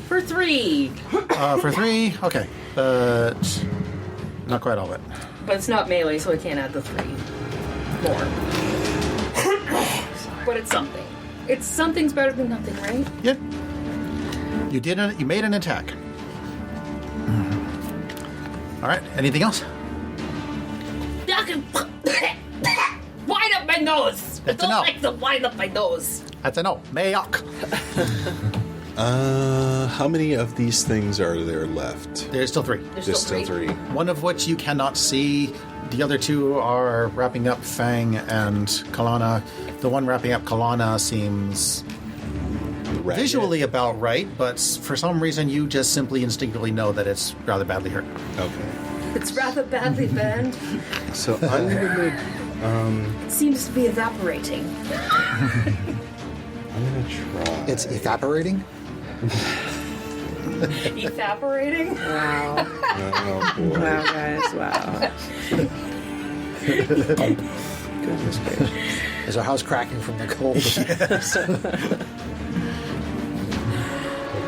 For 3. For 3, okay. But not quite all of it. But it's not melee, so I can't add the 3 more. But it's something. Something's better than nothing, right? Yep. You made an attack. All right. Anything else? Wind up my nose! I That's a don't no. like to wind up my nose. That's a no. Mayok. How many of these things are there left? There's still 3. There's Just still three. One of which you cannot see. The other 2 are wrapping up Fang and Kalana. The one wrapping up Kalana seems Ragged. visually about right, but for some reason you just simply instinctively know that it's rather badly hurt. Okay. It's rather badly burned. So I'm gonna It seems to be evaporating. try. It's evaporating. Evaporating? Wow. Oh boy. Wow, guys. Wow. Goodness gracious. Is our house cracking from the cold? Make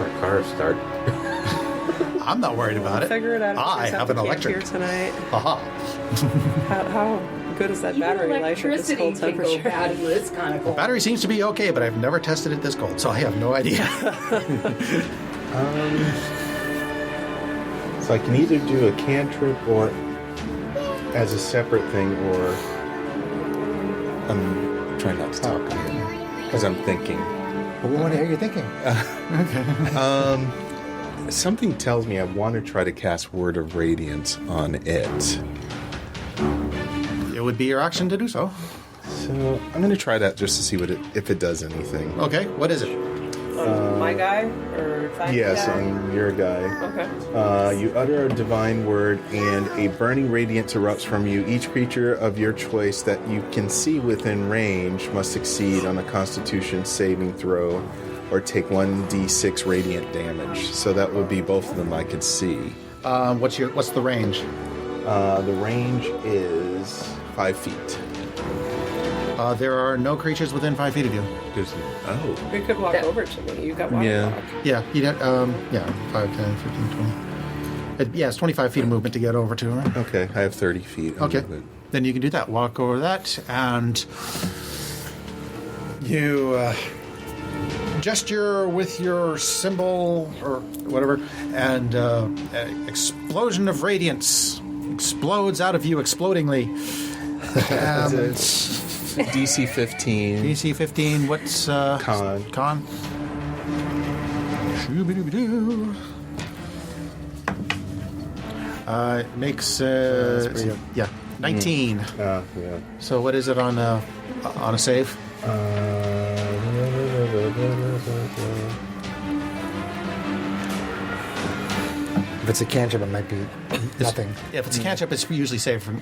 our car start. I'm not worried about it. Figure it out. I Just have an to camp electric. here tonight. Haha. How good is that battery life at this electricity cold can go temperature? bad with this kind of cold. Battery seems to be okay, but I've never tested it this cold, so I have no idea. So I can either do a cantrip or as a separate thing, or I'm trying not to talk because I'm thinking. Well, we want to hear you thinking. Something tells me I want to try to cast Word of Radiance on it. It would be your action to do so. So I'm going to try that just to see if it does anything. Okay, what is it? My guy or find Yes, guy? I'm your guy. Okay. You utter a divine word, and a burning radiance erupts from you. Each creature of your choice that you can see within range must succeed on a Constitution saving throw or take 1d6 radiant damage. So that would be both of them I could see. What's the range? The range is 5 feet. There are no creatures within 5 feet of you. You could walk over to me. You got walk. Yeah, you got 5, 10, 15, 20. It's 25 feet of movement to get over to her. Okay, I have 30 feet. of Okay, movement. then you can do that. Walk over that, and you gesture with your symbol or whatever, and an explosion of radiance explodes out of you explodingly. DC 15. DC 15, what's... Con. Con. Shoo-be-doo-be-doo. Makes... pretty good. yeah, 19. Yeah. So what is it on a save? If it's a cantrip, it might be nothing. If it's a cantrip, it's usually save or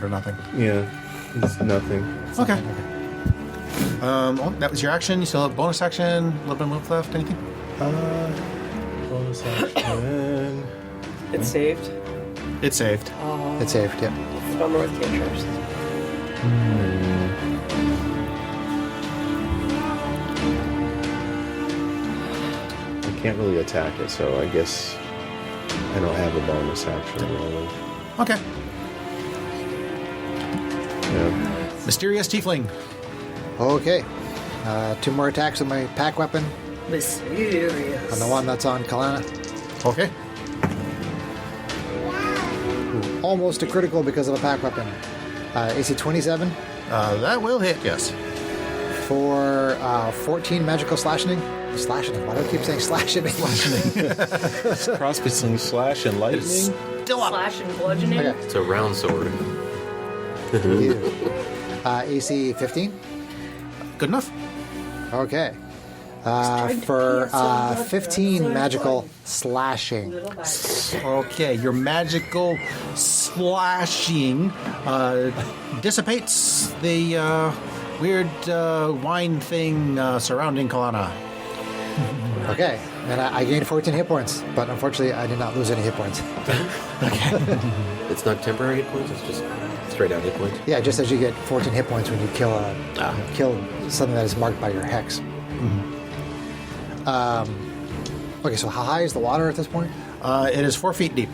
nothing. Yeah, it's nothing. Okay. That was your action. You still have bonus action, a little bit of move left, anything? Bonus action. It's saved. It's saved. It's saved, yeah. It's one more with cantrips. I can't really attack it, so I guess I don't have a bonus action really. Okay. Yeah. Mysterious Tiefling. Okay. 2 more attacks with my pack weapon Mysterious. on the one that's on Kalana. Okay. Ooh, almost a critical because of a pack weapon. AC 27 That will hit, yes. for 14 magical slashing. Slashing. Why do I keep saying slashing? Cross between slash and lightning. Still up. Slash and bludgeoning. Okay. It's a round sword. AC 15. Good enough. Okay. For 15 magical slashing. Okay, your magical slashing dissipates the weird wine thing surrounding Kalana. Okay. And I gained 14 hit points, but unfortunately I did not lose any hit points. It's not temporary hit points, it's just straight out hit points. Yeah, just as you get 14 hit points when you kill something that is marked by your hex. Okay, so how high is the water at this point? It is 4 feet deep.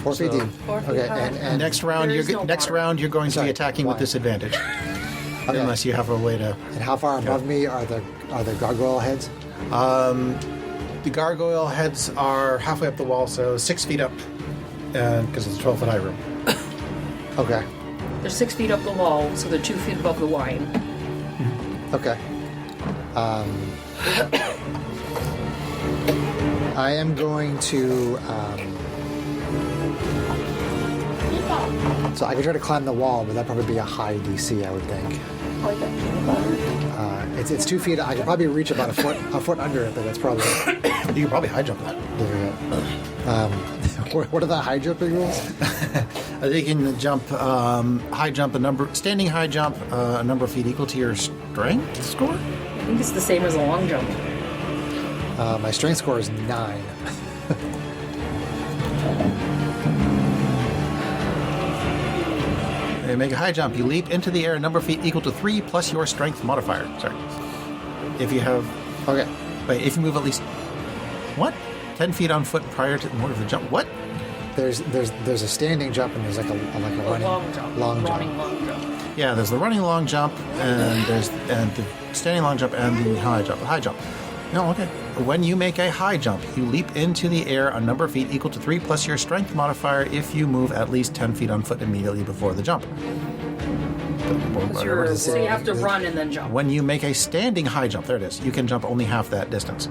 4 feet deep. 4 feet Okay, high. and Next round, There is no water. you're going to Sorry, be attacking with why? disadvantage, Okay. unless you have a way to. and how far above me are the gargoyle heads? The gargoyle heads are halfway up the wall, so 6 feet up, because it's a 12-foot high room. Okay. They're 6 feet up the wall, so they're 2 feet above the wine. Okay. I am going to. So I could try to climb the wall, but that'd probably be a high DC, I would think. It's 2 feet. I could probably reach about a foot under it, but that's probably. You can probably high jump that. What are the high jumping rules? They can jump high jump standing high jump a number of feet equal to your strength score. I think it's the same as a long jump. My strength score is 9. They make a high jump. You leap into the air a number of feet equal to 3 plus your strength modifier. Sorry. If you have. Okay. Wait, if you move at least. What? 10 feet on foot prior to the the jump. What? There's a standing jump and there's like a running Long jump. long jump. Running long jump. Yeah, there's the running long jump, and there's the standing long jump, and the high jump. The high jump. No, okay. When you make a high jump, you leap into the air a number of feet equal to 3 plus your strength modifier if you move at least 10 feet on foot immediately before the jump. Whatever. So you have to run and then jump. When you make a standing high jump, there it is. You can jump only half that distance.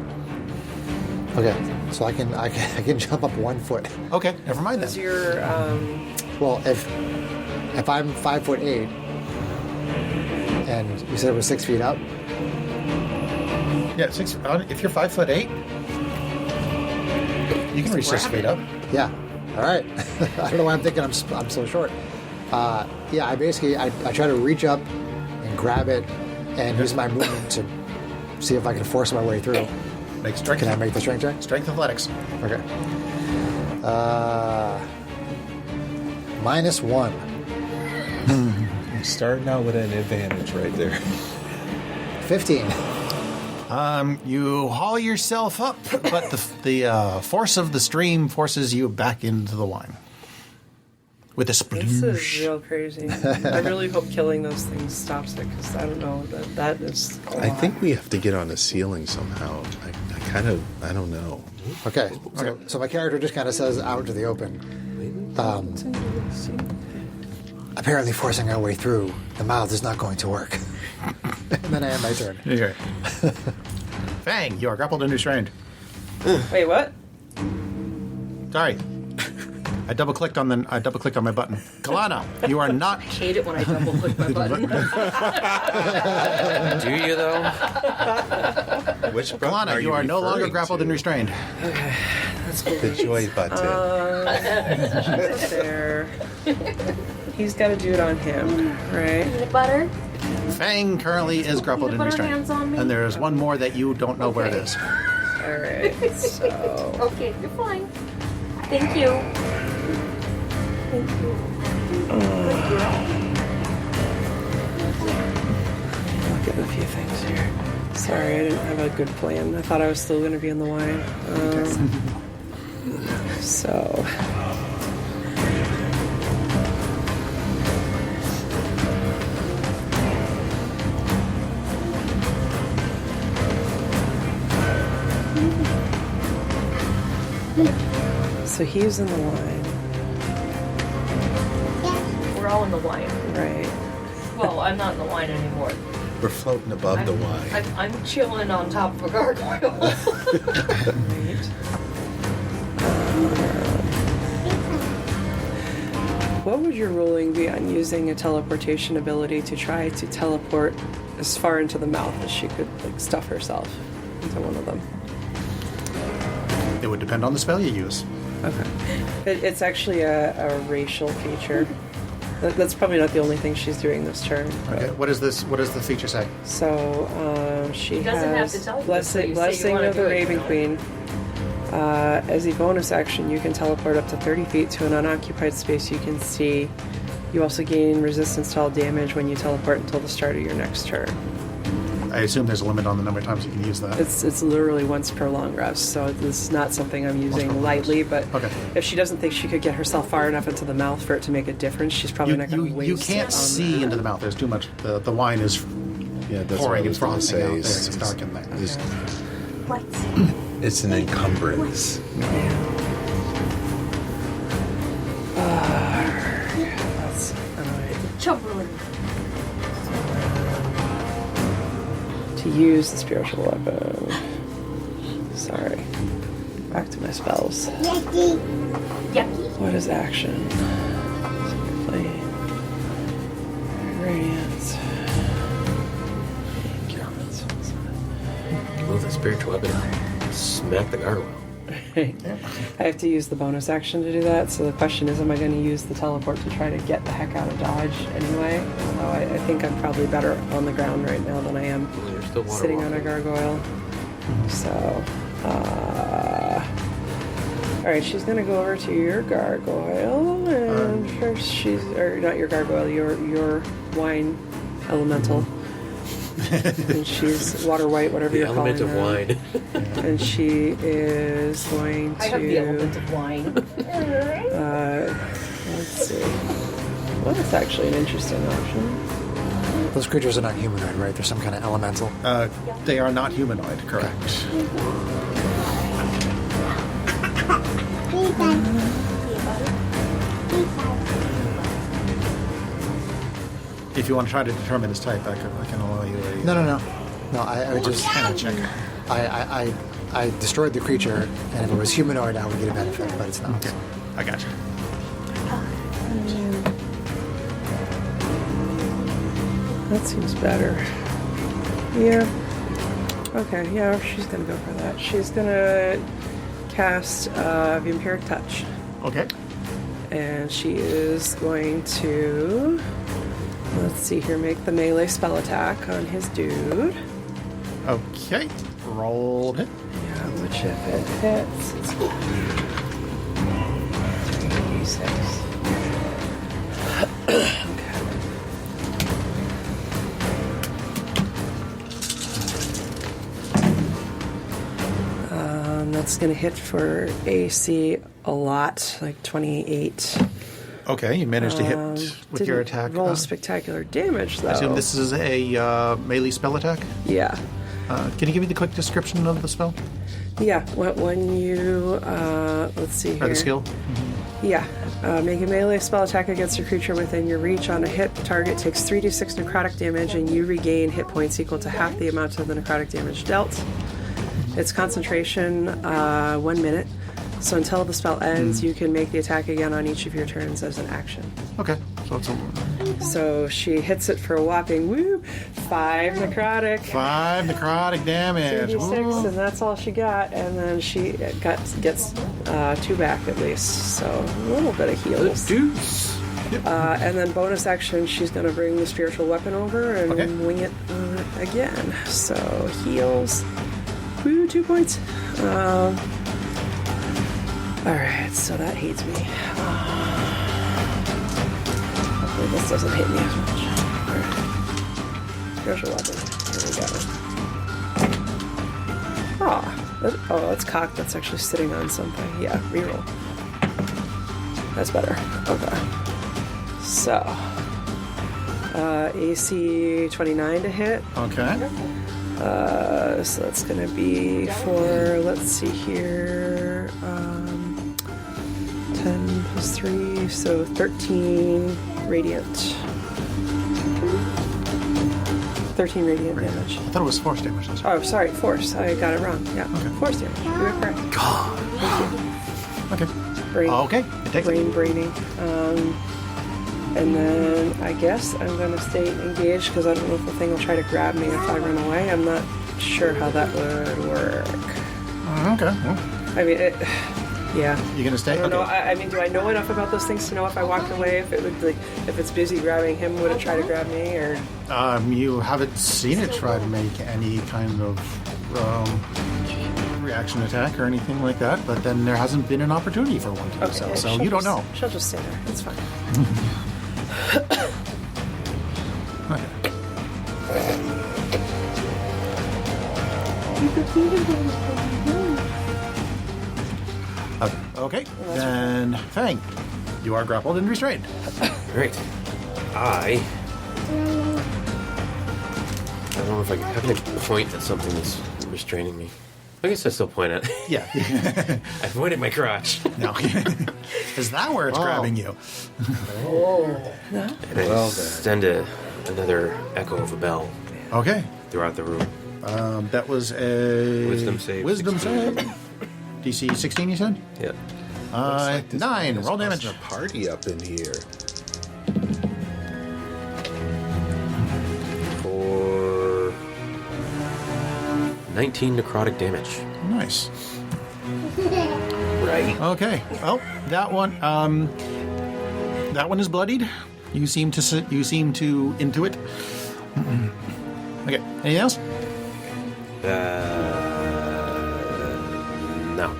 Okay, so I can jump up 1 foot. Okay, never mind What's then. your Well, if I'm 5'8", and you said it was 6 feet up, Yeah, if you're 5'8", you can reach 6 feet up. yeah. All right. I don't know why I'm thinking I'm so short. Yeah, I try to reach up and grab it and use my movement to see if I can force my way through. Make strength. Can I make the strength check? Strength athletics. Okay. -1. Starting out with an advantage right there. 15. You haul yourself up, but the force of the stream forces you back into the wine. With a This sploosh. is real crazy. I really hope killing those things stops it, because I don't know, that is a I lot. think we have to get on the ceiling somehow. I don't know. Okay. So my character just kind of says out to the open. Apparently forcing our way through the mouth is not going to work. And then I end my turn. Okay. Fang, you are grappled and restrained. Wait, what? Sorry. I double clicked on my button. Kalana, you are not. I hate it when I double click my button. Do you though? Which button Kalana, you are no longer referring grappled to? and restrained. The joy button. There. He's got to do it on him, right? Peanut butter. Fang currently is grappled and Peanut butter restrained. hands on me? And there is one more that you don't know where it is. All right. So Okay, you're fine. Thank you. Thank you. Thank you. look at a few things here. Sorry, I didn't have a good plan. I thought I was still going to be in the wine. So. So he's in the wine, We're all in the wine. right? Well, I'm not in the wine anymore. We're floating above the wine. I'm chilling on top of a gargoyle. Right. What would your ruling be on using a teleportation ability to try to teleport as far into the mouth as she could, like, stuff herself into one of them? It would depend on the spell you use. Okay. It's actually a racial feature. That's probably not the only thing she's doing this turn. Okay. What is this? What does the feature say? So she He doesn't have has to tell you this, so you say you Blessing wanna of the do it. Raven Queen. As a bonus action, you can teleport up to 30 feet to an unoccupied space you can see. You also gain resistance to all damage when you teleport until the start of your next turn. I assume there's a limit on the number of times you can use that. It's literally once per long rest, so this is not something I'm using lightly. But Okay. if she doesn't think she could get herself far enough into the mouth for it to make a difference, she's probably not going to waste You it can't on see that. into the mouth. There's too much. The wine is Yeah, that's pouring what I and was going to frosting out say. there. It's dark in there. It's an encumbrance. That's annoying. Chumberland. To use the spiritual weapon. Sorry. Back to my spells. Yucky. What is action? Simply. Radiance. Move the spiritual weapon. Smack the gargoyle. I have to use the bonus action to do that, so the question is, am I going to use the teleport to try to get the heck out of Dodge anyway? Although I think I'm probably better on the ground right now than I am Well, you're still water sitting on a walking. gargoyle. So, alright, she's going to go over to your gargoyle, and first she's, or not your gargoyle, your wine elemental. And she's water white, whatever The you're element calling of her. wine. And she is going to. I have the element of wine. Let's see. Well, that's actually an interesting option. Those creatures are not humanoid, right? They're some kind of elemental. They are not humanoid, correct? If you want to try to determine this type, I can allow you a. No. I would just check. I destroyed the creature, and if it was humanoid, I would get a benefit, but it's not. Okay, I got you. That seems better. Yeah. Okay, yeah, she's gonna go for that. She's gonna cast Vampiric Touch. Okay. And she is going to, let's see here, make the melee spell attack on his dude. Okay. Roll hit. Yeah, which if it hits, it's 3d6. That's going to hit for AC a lot, like 28. Okay, you managed to hit with your Didn't attack. roll spectacular damage, though. I assume this is a melee spell attack? Yeah. Can you give me the quick description of the spell? Yeah, when you, let's see here. Or the skill? Yeah. Make a melee spell attack against a creature within your reach. On a hit, the target takes 3d6 necrotic damage, and you regain hit points equal to half the amount of the necrotic damage dealt. Its concentration, 1 minute. So until the spell ends, you can make the attack again on each of your turns as an action. Okay, so it's a So she hits it for a whopping 5 necrotic. 5 necrotic damage. 3d6, and that's all she got. And then she gets 2 back at least. So a little bit of heals. Deuce. And then bonus action, she's going to bring the spiritual weapon over and Okay. wing it again. So heals. 2 points. Alright, so that hates me. Hopefully this doesn't hit me as much. Alright. Spiritual weapon. Here we go. That's cocked. That's actually sitting on something. Yeah, reroll. That's better. Okay. So, AC 29 to hit. Okay. So that's going to be for, let's see here, 10 plus 3, so 13 radiant. 13 radiant damage. I thought it was force damage. That's right. Oh, sorry, force. I got it wrong. Yeah, force damage. You were correct. Okay. Brain, Okay, take it. braining. And then I guess I'm going to stay engaged because I don't know if the thing will try to grab me if I run away. I'm not sure how that would work. Okay. Well, I mean, yeah. you gonna stay? I don't know. I mean, do I know enough about those things to know if I walked away, if it would if it's busy grabbing him, would it try to grab me, or? You haven't seen it try to make any kind of reaction attack or anything like that, but then there hasn't been an opportunity for one to do so, so you don't know. She'll just stay there. It's fine. Okay. Okay, then Fang, you are grappled and restrained. Right. I don't know if I can point at something that's restraining me. I guess I still point at. Yeah. I pointed my crotch. No. Is that where it's grabbing you? And I send another echo of a bell Okay. throughout the room. That was a Wisdom save, Wisdom 16. save. DC 16, you said? Yeah. 9. Roll damage. A party up in here. For 19 necrotic damage. Nice. Right. Okay. Well, that one is bloodied. You seem to intuit. Okay. Anything else? No.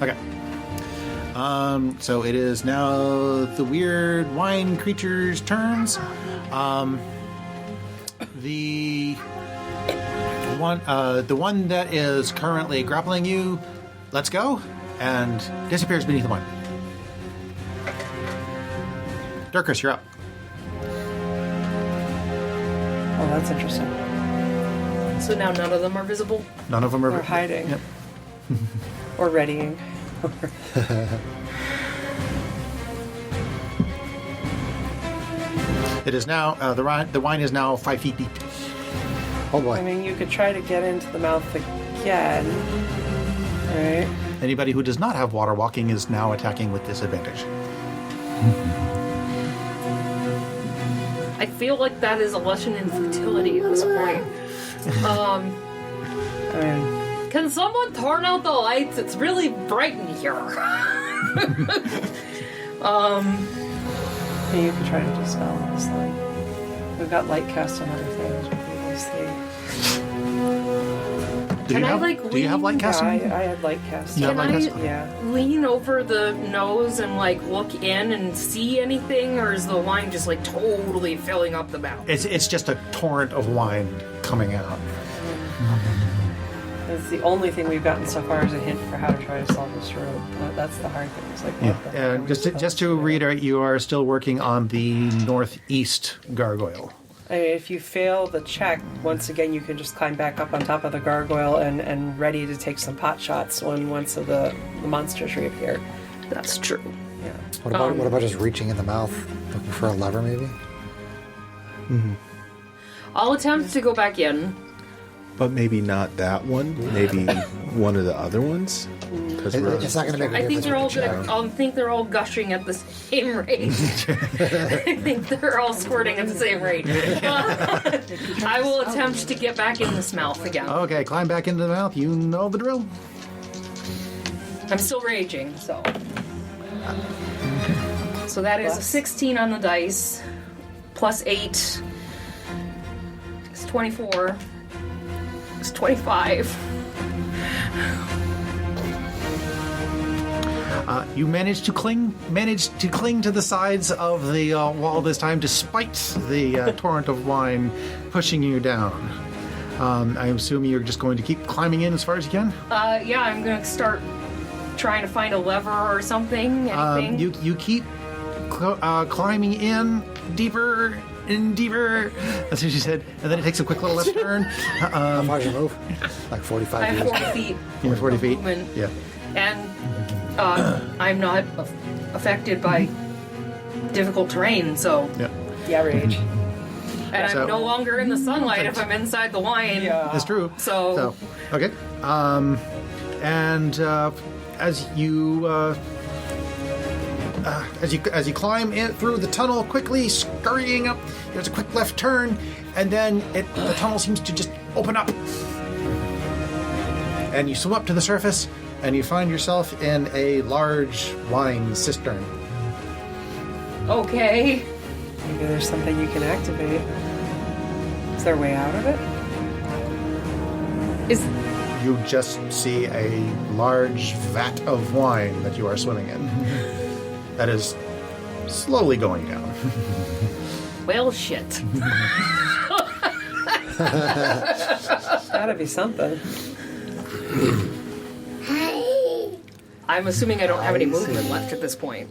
Okay. So it is now the weird wine creature's turns. The one that is currently grappling you lets go and disappears beneath the wine. Dirkus, you're up. Oh, that's interesting. So now none of them are visible? None of them are Or hiding. Yep. Or readying. It is now the wine is now 5 feet deep. Oh boy. I mean, you could try to get into the mouth again. Right? Anybody who does not have water walking is now attacking with disadvantage. I feel like that is a lesson in futility at this point. I mean, Can someone turn out the lights? It's really bright in here. you could try to dispel this thing. We've got light cast on other things. Maybe these three. Do you have light casting? Yeah, I had light cast. You have Can light I casting? Yeah. lean over the nose and like look in and see anything, or is the wine just like totally filling up the mouth? It's just a torrent of wine coming out. It's the only thing we've gotten so far is a hint for how to try to solve this room. That's the hard thing. It's like, what the hell? Just to reiterate, you are still working on the northeast gargoyle. I mean, if you fail the check, once again, you can just climb back up on top of the gargoyle and ready to take some pot shots when once of the monsters reappear. That's true. Yeah. What about just reaching in the mouth, looking for a lever, maybe? I'll attempt to go back in. But maybe not that one. Maybe one of the other ones. Because It's not going to make a I think difference. they're all with the check. gonna. I think they're all gushing at the same rate. I think they're all squirting at the same rate. I will attempt to get back in this mouth again. Okay, climb back into the mouth. You know the drill. I'm still raging, so. So that is a 16 on the dice, plus 8. It's 24. It's 25. You managed to cling to the sides of the wall this time, despite the torrent of wine pushing you down. I assume you're just going to keep climbing in as far as you can. Yeah, I'm gonna start trying to find a lever or something. Anything. You keep climbing in deeper and deeper. That's what she said. And then it takes a quick little left turn. How far did you move? Like 45 I have feet. 40 feet. You're 40 feet. movement. Yeah. And I'm not affected by difficult terrain, so. Yeah. Yeah, rage. And So- I'm no longer in the sunlight if I'm inside the wine. Yeah. That's true. So- okay. And as you climb in through the tunnel quickly, scurrying up, there's a quick left turn, and then the tunnel seems to just open up, and you swim up to the surface, and you find yourself in a large wine cistern. Okay. Maybe there's something you can activate. Is there a way out of it? Is You just see a large vat of wine that you are swimming in. That is slowly going down. well shit. Gotta be something. I'm assuming I don't have any movement left at this point.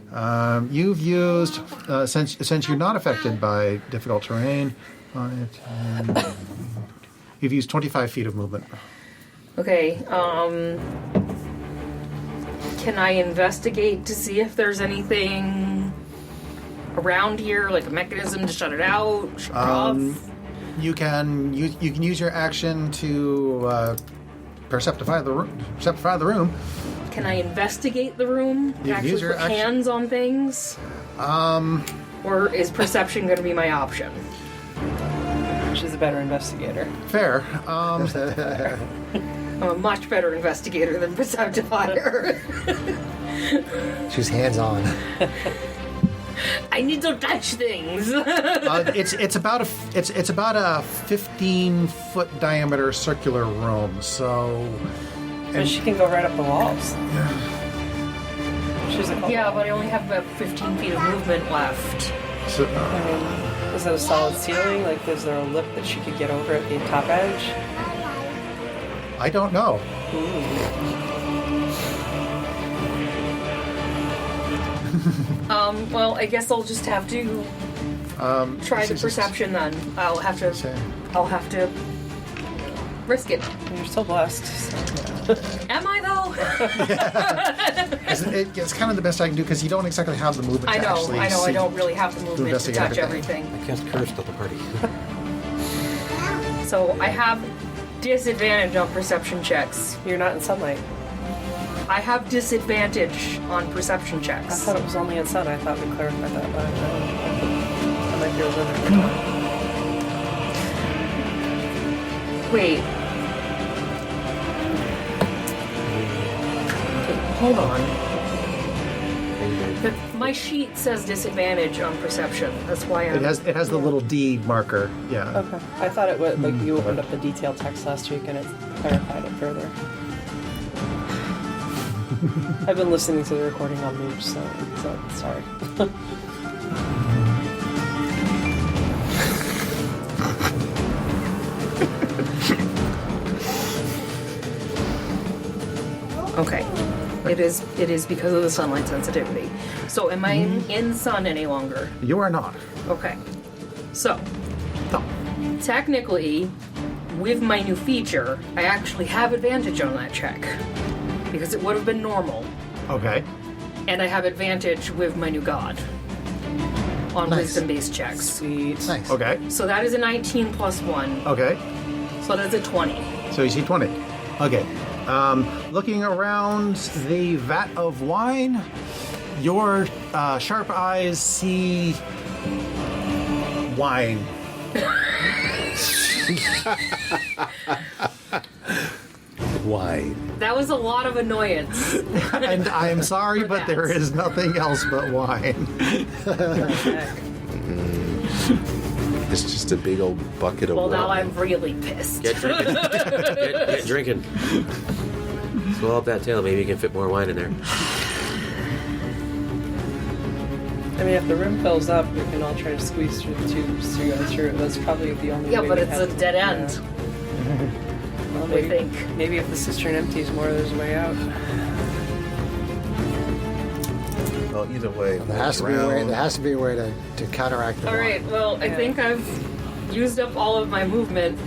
You've used, since you're not affected by difficult terrain, 5, 10, you've used 25 feet of movement. Okay, can I investigate to see if there's anything around here, like a mechanism to shut it out, shut it off? You can use your action to perceptify the room. Can I investigate the room? You can Actually use your put action- hands on things? Or is perception going to be my option? She's a better investigator. Fair. I'm a much better investigator than perceptifier. She's hands-on. I need to touch things. It's about a 15-foot diameter circular room. So, But she can go right up the walls. She's a Yeah, but I only have about 15 feet of movement left. so I mean, is it a solid ceiling? Like, is there a lip that she could get over at the top edge? I don't know. Well, I guess I'll just have to try the perception then. I'll have to risk it. You're still blessed. So. Am I though? It's kind of the best I can do because you don't exactly have the movement. I to know. actually I see. don't really have the movement to investigate touch everything. everything. I cast Curse at the party. So I have disadvantage on perception checks. You're not in sunlight. I have disadvantage on perception I checks. thought it was only in sun. I thought we clarified that, but I might be over there. Wait. Hold on. My sheet says disadvantage on perception. That's why It has the little D marker. Yeah. Okay. I thought it would, like, you opened up the detailed text last week and it clarified it further. I've been listening to the recording on loop, so sorry. Okay. It is because of the sunlight sensitivity. So am I in sun any longer? You are not. Okay. So, No. technically, with my new feature, I actually have advantage on that check. Because it would have been normal. Okay. And I have advantage with my new god. On Nice. wisdom-based checks. Sweet. Nice. Okay. So that is a 19 plus 1. Okay. So that's a 20. So you see 20. Okay. Looking around the vat of wine, your sharp eyes see wine. Why? That was a lot of annoyance. And I'm sorry, but there is nothing else but wine. It's just a big old bucket of Well, now wine. I'm really pissed. Get drinking. Get drinking. Swell up that tail. Maybe you can fit more wine in there. I mean, if the room fills up, we can all try to squeeze through the tubes to go through. That's probably the only Yeah, way. but we it's have a to- dead end. Yeah. Well, I think. maybe if the cistern empties more, there's a way out. Well, either way, There has to be a way. There has to be a way to counteract the All wine. right, well, I think I've used up all of my movement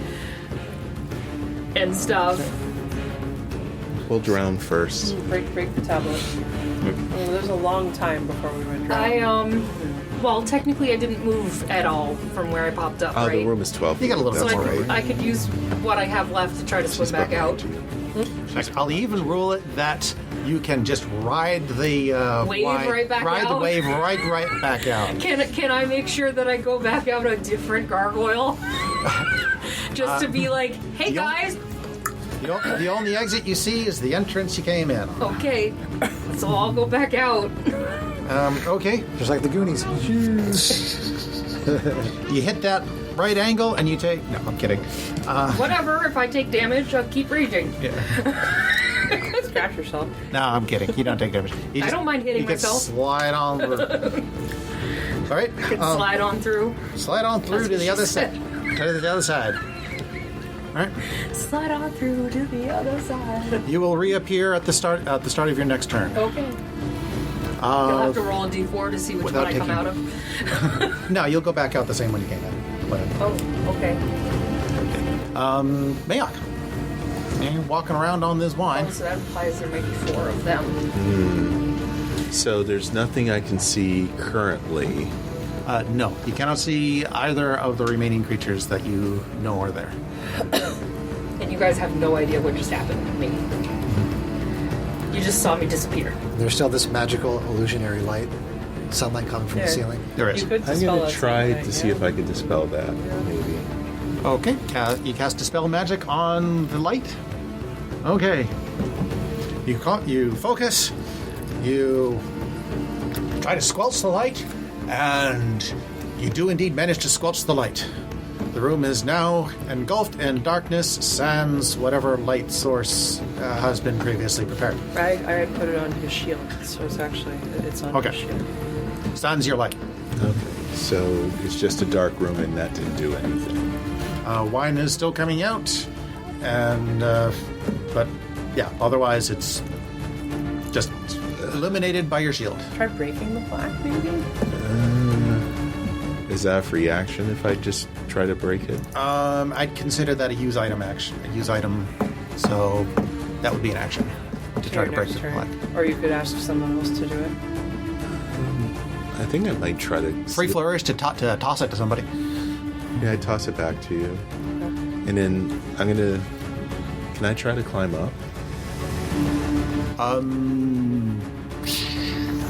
and stuff. we'll drown first. Break the tablet. Well, there's a long time before we would drown. Well, technically I didn't move at all from where I popped up, Oh, right? the room is 12. You got a little So bit I more could, I could use what I have left to try to swim back out. I'll even rule it that you can just ride the Wave wine, right back ride the out? wave right back out. Can I make sure that I go back out a different gargoyle? Just to be like, hey You don't- guys, The only exit you see is the entrance you came in. okay, so I'll go back out. Okay, Just like the Goonies. you hit that right angle and you take. No, I'm kidding. Whatever, if I take damage, I'll keep raging. Scratch yourself. No, I'm kidding. You don't take damage. You I don't mind hitting you can myself. slide on through. All right, Can slide on through. slide on through That's to what the she other said. side. To the other side. All right. Slide on through to the other side. You will reappear at the start of your next turn. Okay. You'll have to roll a d4 to see which one without I come taking- out of. No, you'll go back out the same one you came in. Whatever. Oh, okay. Mayok. And you're walking around on this wine. Oh, so that implies there may be 4 of them. So there's nothing I can see currently. No, you cannot see either of the remaining creatures that you know are there. And you guys have no idea what just happened to me. You just saw me disappear. There's still this magical illusionary light, sunlight coming from the Yeah. ceiling. There is. You could I'm dispel going us to try anything, to see yeah. if I can dispel that, maybe. Okay, you cast Dispel Magic on the light. Okay. You focus, you try to squelch the light, and you do indeed manage to squelch the light. The room is now engulfed in darkness, sans whatever light source has been previously prepared. I had put it on his shield, so it's on Okay. his shield. Sans your light. Okay. So it's just a dark room and that didn't do anything. Wine is still coming out, and but yeah, otherwise it's just illuminated by your shield. Try breaking the plaque, maybe? Is that a free action if I just try to break it? I'd consider that a use item action. A use item, so that would be an action to try to Your break next the turn. plaque. Or you could ask someone else to do it. I think I might try to... Free flourish to toss it to somebody. Yeah, I toss it back to you. And then I'm going to... Can I try to climb up?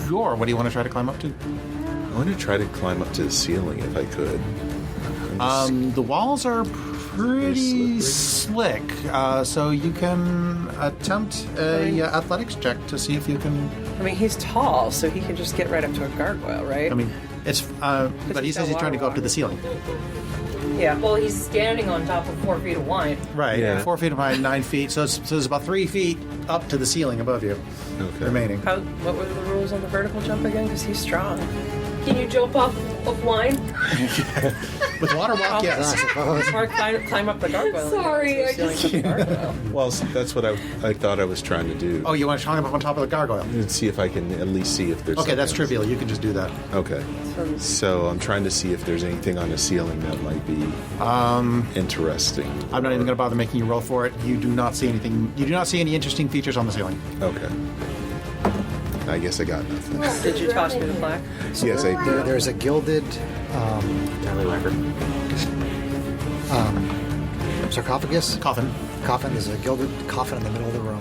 Sure. What do you want to try to climb up to? I want to try to climb up to the ceiling if I could. I'm just- The walls are pretty slick, so you can attempt a athletics check to see if you can I mean, he's tall, so he can just get right up to a gargoyle, right? I mean, it's. But he he's says he's got trying to go up to water the ceiling. yeah. Well, he's standing on top of 4 feet of wine. Right. Yeah. 4 feet high, 9 feet. So it's about 3 feet up to the ceiling above you. Okay. Remaining. What were the rules on the vertical jump again? Because he's strong. Can you jump off of wine? With water walk, I yes. suppose. Or climb up the gargoyle. Sorry, and get to the ceiling of the gargoyle. Well, that's what I thought I was trying to do. Oh, you want to climb up on top of the gargoyle? And see if I can at least see if there's. Okay, that's something trivial. You can just do that. else. Okay. So I'm trying to see if there's anything on the ceiling that might be interesting. I'm not even going to bother making you roll for it. You do not see anything. You do not see any interesting features on the ceiling. Okay. I guess I got nothing. Did you toss me the plaque? Yes, I did. There's a gilded Tallywhacker. sarcophagus. Coffin. Coffin. There's a gilded coffin in the middle of the room.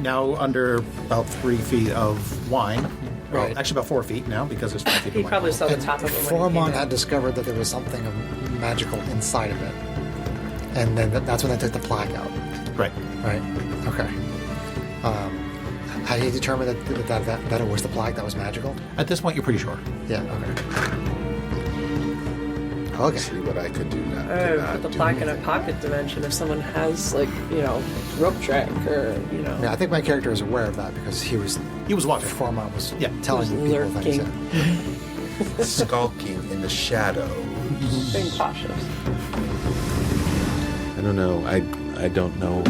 Now under about 3 feet of wine. Well, Right. actually about 4 feet now because there's 5 feet He of wine. probably saw the top of it. when he came Foreman in. had discovered that there was something magical inside of it, and then that's when they took the plaque out. Right. Right. Okay. Had he determined that it was the plaque that was magical? At this point, you're pretty sure. Yeah. Okay. See what I could do now. I would put the plaque in a pocket dimension if someone has, like, rope trick or, Yeah, I think my character is aware of that because he was watching. Foreman was Yeah. telling He was people things. lurking. Skulking in the shadow. being cautious. I don't know. I don't know.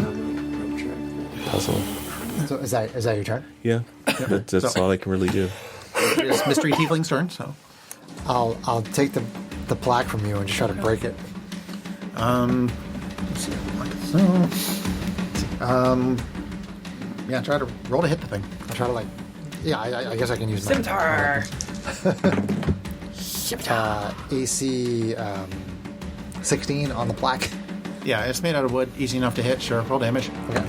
Puzzle. So is that your turn? Yeah. That's So- all I can really do. It's Mystery Tiefling's turn, so. I'll take the plaque from you and just try to break it. Let's see. Like so. Yeah, try to roll to hit the thing. I'll try to I guess I can use my Scimitar! AC 16 on the plaque. Yeah, it's made out of wood, easy enough to hit. Sure, roll damage. Okay.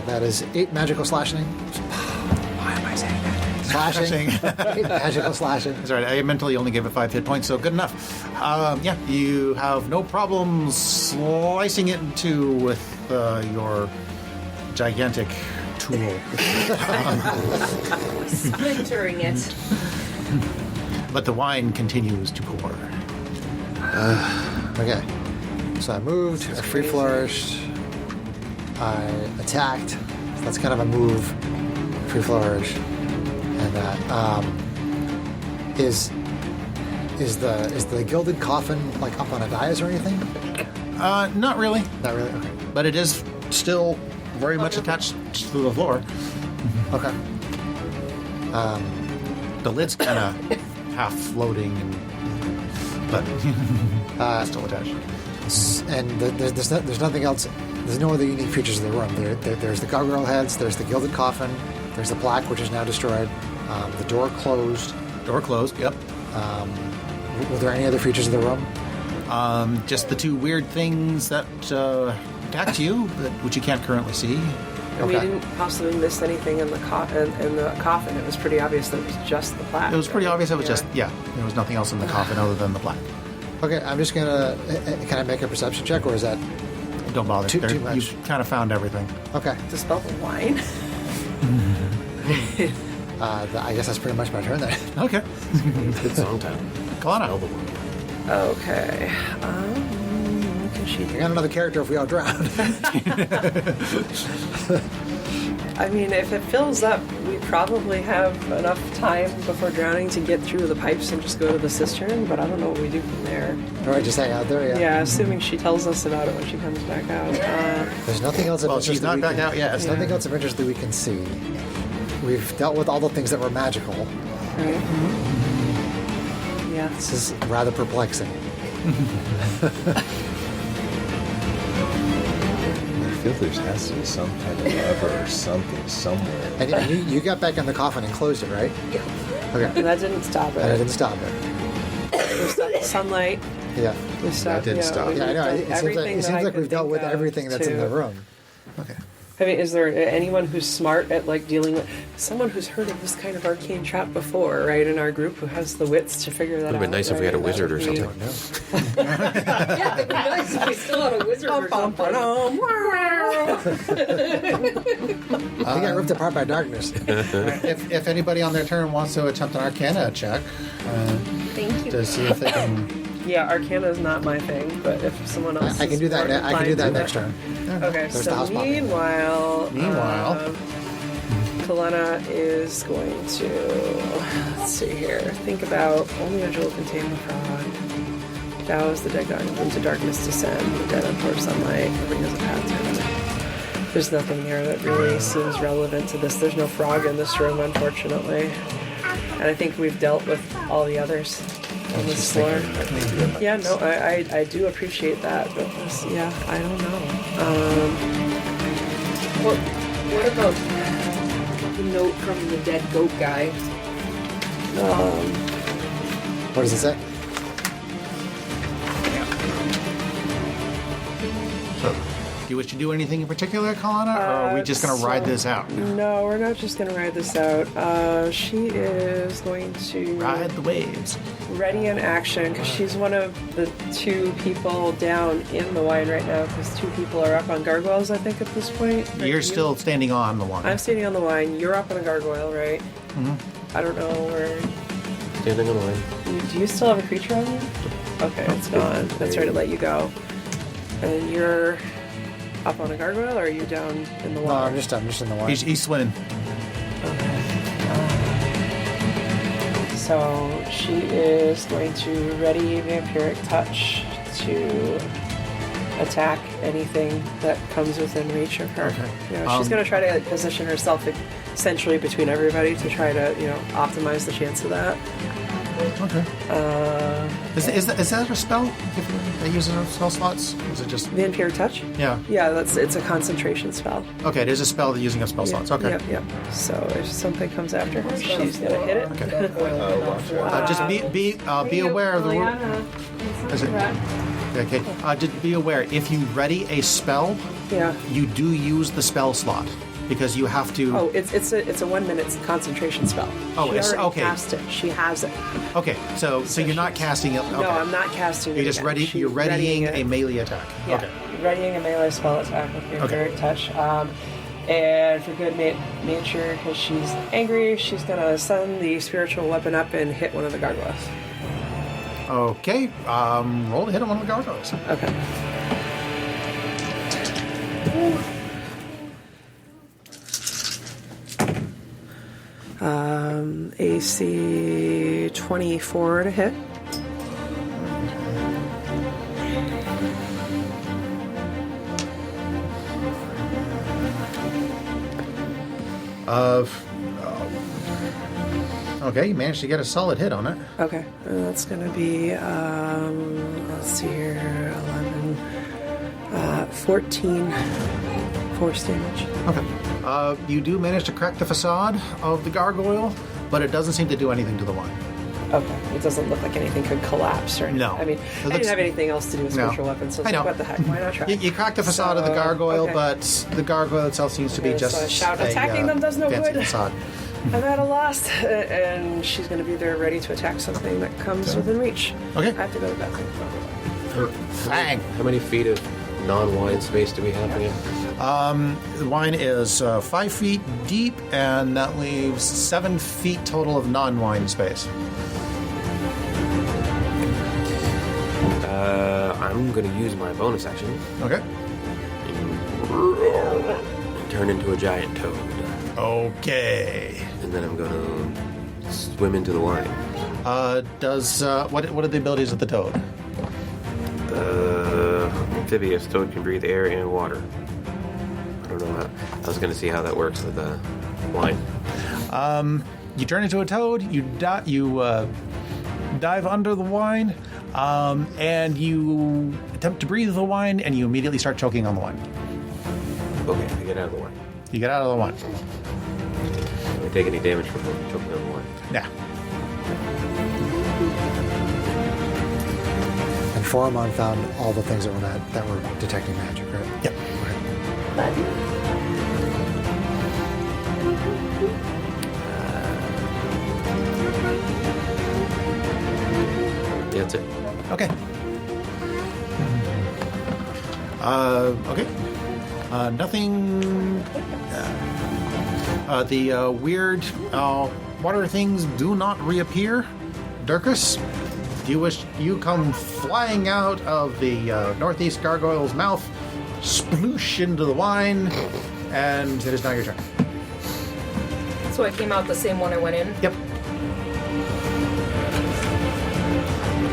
That is 8 magical slashing. Why am I saying that? Slashing. 8 magical slashing. That's right. I mentally only gave it 5 hit points, so good enough. Yeah, you have no problem slicing it in two with your gigantic tool. Splintering it. But the wine continues to pour. Okay. So I moved, I free flourished, I attacked. So that's kind of a move, free flourish. And that is the gilded coffin like up on a dais or anything? Not really, Not really. Okay. but it is still very much attached to the floor. Okay. The lid's kind of half floating, but it's still attached. And there's nothing else. There's no other unique features of the room. There's the gargoyle heads. There's the gilded coffin. There's the plaque, which is now destroyed. The door closed. Door closed. Yep. Were there any other features of the room? Just the two weird things that attacked you, which you can't currently see. And we Okay. didn't possibly miss anything in the coffin. It was pretty obvious that it was just the plaque. It was pretty right? obvious. It was just there was nothing else in the coffin other than the plaque. Okay, I'm just gonna. Can I make a perception check, or is that Don't bother. Too much. You kind of found everything. okay? Dispel the wine. I guess that's pretty much my turn then. Okay. Good song title. Kalana. Spell the one. Okay. What can she I do? got another character if we all drown. I mean, if it fills up, we probably have enough time before drowning to get through the pipes and just go to the cistern, but I don't know what we do from there. All right, just hang out there. Yeah. Yeah, assuming she tells us about it when she comes back out. There's nothing else. Of Well, interest she's that not we back can- out yet. There's nothing else of interest that we can see. We've dealt with all the things that were magical. Right? Yeah. This is rather perplexing. I feel there has to be some kind of lever or something somewhere. And you got back in the coffin and closed it, right? Yeah. Okay. And that didn't stop And I it. didn't stop it. We stopped the sunlight. Yeah. We stopped, didn't stop. we Yeah, I know. did It seems everything that I like could we've dealt think with of everything that's in to- the room. Okay. I mean, is there anyone who's smart at like dealing with someone who's heard of this kind of arcane trap before, right? In our group, who has the wits to figure that out? Would've been nice if we had a right? That wizard or would be- something. No. Yeah, it'd be nice if we still had a wizard or something. got ripped apart by darkness. If anybody on their turn wants to attempt an Arcana check Thank you. to see if they can. Yeah, Arcana is not my thing, but if someone else, I can is do that. more I can do inclined that to next turn. Okay, There's the so house mom. meanwhile, Meanwhile. Kalena is going to, let's see here, think about only a jewel contain the frog. Douse the dead garden into darkness descend, the dead unforced sunlight, ring as a path to heaven. There's nothing there that really seems relevant to this. There's no frog in this room, unfortunately. And I think we've dealt with all the others on this floor. Yeah, no, I do appreciate that, but this, yeah, I don't know. What about the note from the dead goat guy? What does it say? Do you wish to do anything in particular, Kalana, or are we just going to ride this out? No, we're not just going to ride this out. She is going to Ride the waves. ready in action because she's one of the two people down in the wine right now because two people are up on gargoyles, I think, at this point. Right, You're you? still standing on the one. I'm standing on the wine. You're up on a gargoyle, right? I don't know where... Standing on the line. Do you still have a creature on you? Okay, it's gone. That's right, it let you go. And you're up on a gargoyle, or are you down in the No, water? I'm just in the wine. He's swimming. So she is going to ready vampiric touch to attack anything that comes within reach of her. Okay. You know, she's going to try to position herself essentially between everybody to try to, optimize the chance of that. Okay. Is that a spell? If they use it on spell slots? Is it just... Vampiric touch? Yeah. Yeah, it's a concentration spell. Okay, it is a spell that using up spell slots. Okay. Yep. So if something comes after her, she's going to hit it. Okay. Just be aware of the rule. Is it? Okay. Just be aware. If you ready a spell, Yeah. you do use the spell slot because you have to. Oh, it's a 1 minute concentration spell. Oh, she it's- already okay. cast it. She has it. Okay. So you're not casting it. Okay. No, I'm not casting it. You're just again. ready. She's You're readying it. a melee attack. Yeah, Okay. readying a melee spell attack with your Okay. third touch. And for good nature, because she's angry, she's gonna send the spiritual weapon up and hit one of the gargoyles. Okay. Roll to hit on one of the gargoyles. Okay. AC 24 to hit. Okay, you managed to get a solid hit on it. Okay, that's gonna be, let's see here, 11, 14 force damage. Okay. You do manage to crack the facade of the gargoyle, but it doesn't seem to do anything to the wine. Okay, it doesn't look like anything could collapse or anything. No. I mean, It I looks- didn't have anything else to do with No. spiritual weapons, so I it's know. like, what the heck, why not try? You crack the facade of the gargoyle, okay. but the gargoyle itself seems to be Okay, just so I shout, attacking them does no fancy good. facade. I'm at a loss, and she's going to be there ready to attack something that comes within reach. Okay. I have to go to the bathroom. Bang! How many feet of non-wine space do we have here? The wine is 5 feet deep, and that leaves 7 feet total of non-wine space. I'm going to use my bonus action Okay. and turn into a giant toad. Okay. And then I'm going to swim into the wine. What are the abilities of the toad? Amphibious toad can breathe air and water. I don't know how. I was going to see how that works with the wine. You turn into a toad. You dive under the wine, and you attempt to breathe the wine, and you immediately start choking on the wine. Okay, I get out of the wine. You get out of the wine. Do I take any damage from choking on the wine? Yeah. And Foramon found all the things that were detecting magic, right? Yep. Yeah, that's it. Okay. Okay. Nothing. The weird water things do not reappear. Durkus, you come flying out of the northeast gargoyle's mouth, sploosh into the wine, and it is now your turn. So I came out the same one I went in? Yep.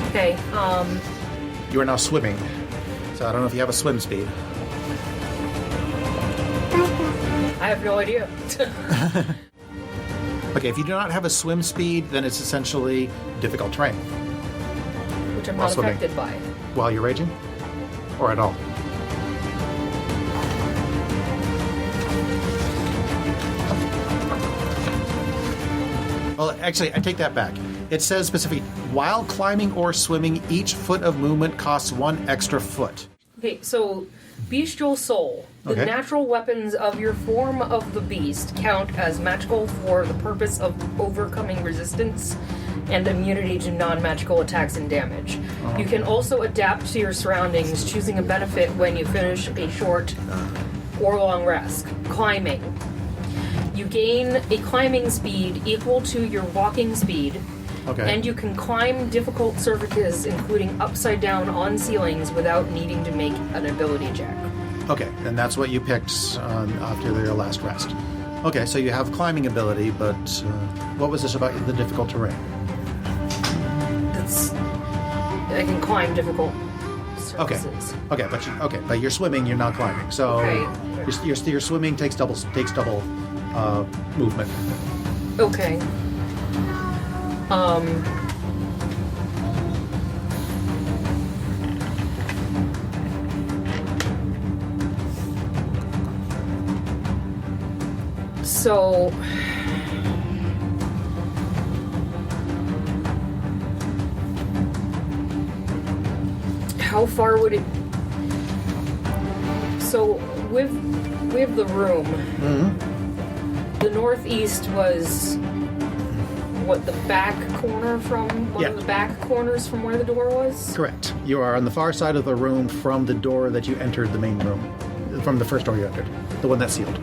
Okay, You are now swimming. So I don't know if you have a swim speed. I have no idea. Okay, if you do not have a swim speed, then it's essentially difficult terrain Which I'm While not swimming. affected by. while you're raging, or at all. Well, actually, I take that back. It says specifically, while climbing or swimming, each foot of movement costs 1 extra foot. Okay, so bestial soul. The Okay. natural weapons of your form of the beast count as magical for the purpose of overcoming resistance and immunity to non-magical attacks and damage. You can also adapt to your surroundings, choosing a benefit when you finish a short or long rest. Climbing. You gain a climbing speed equal to your walking speed. Okay. And you can climb difficult surfaces, including upside down on ceilings, without needing to make an ability check. Okay, and that's what you picked after your last rest. Okay, so you have climbing ability, but what was this about the difficult terrain? I can climb difficult Okay. surfaces. But you're swimming, you're not climbing. So Okay. your swimming takes double movement. Okay. So how far would it? So with the room, the northeast was what, the back corner from one Yeah. of the back corners from where the door was? Correct. You are on the far side of the room from the door that you entered the main room. From the first door you entered. The one that's sealed.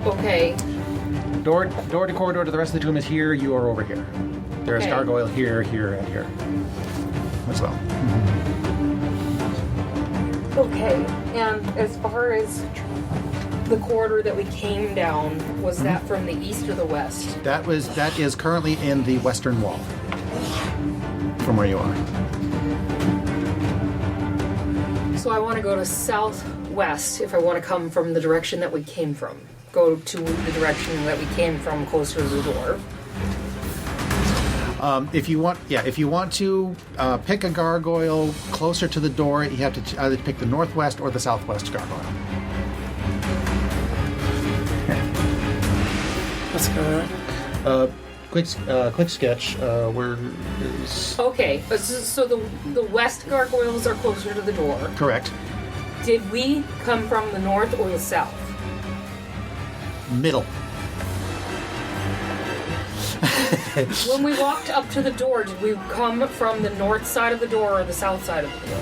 Okay. Door to corridor to the rest of the tomb is here. You are over here. There is Okay. gargoyle here, here, and here. As well. Okay. And as far as the corridor that we came down, was that from the east or the west? That is currently in the western wall. From where you are. So I want to go to southwest if I want to come from the direction that we came from. Go to the direction that we came from, closer to the door. If you want to pick a gargoyle closer to the door, you have to either pick the northwest or the southwest gargoyle. What's going on? Quick sketch. Where is Okay, so the west gargoyles are closer to the door. correct? Did we come from the north or the south? Middle. When we walked up to the door, did we come from the north side of the door or the south side of the door?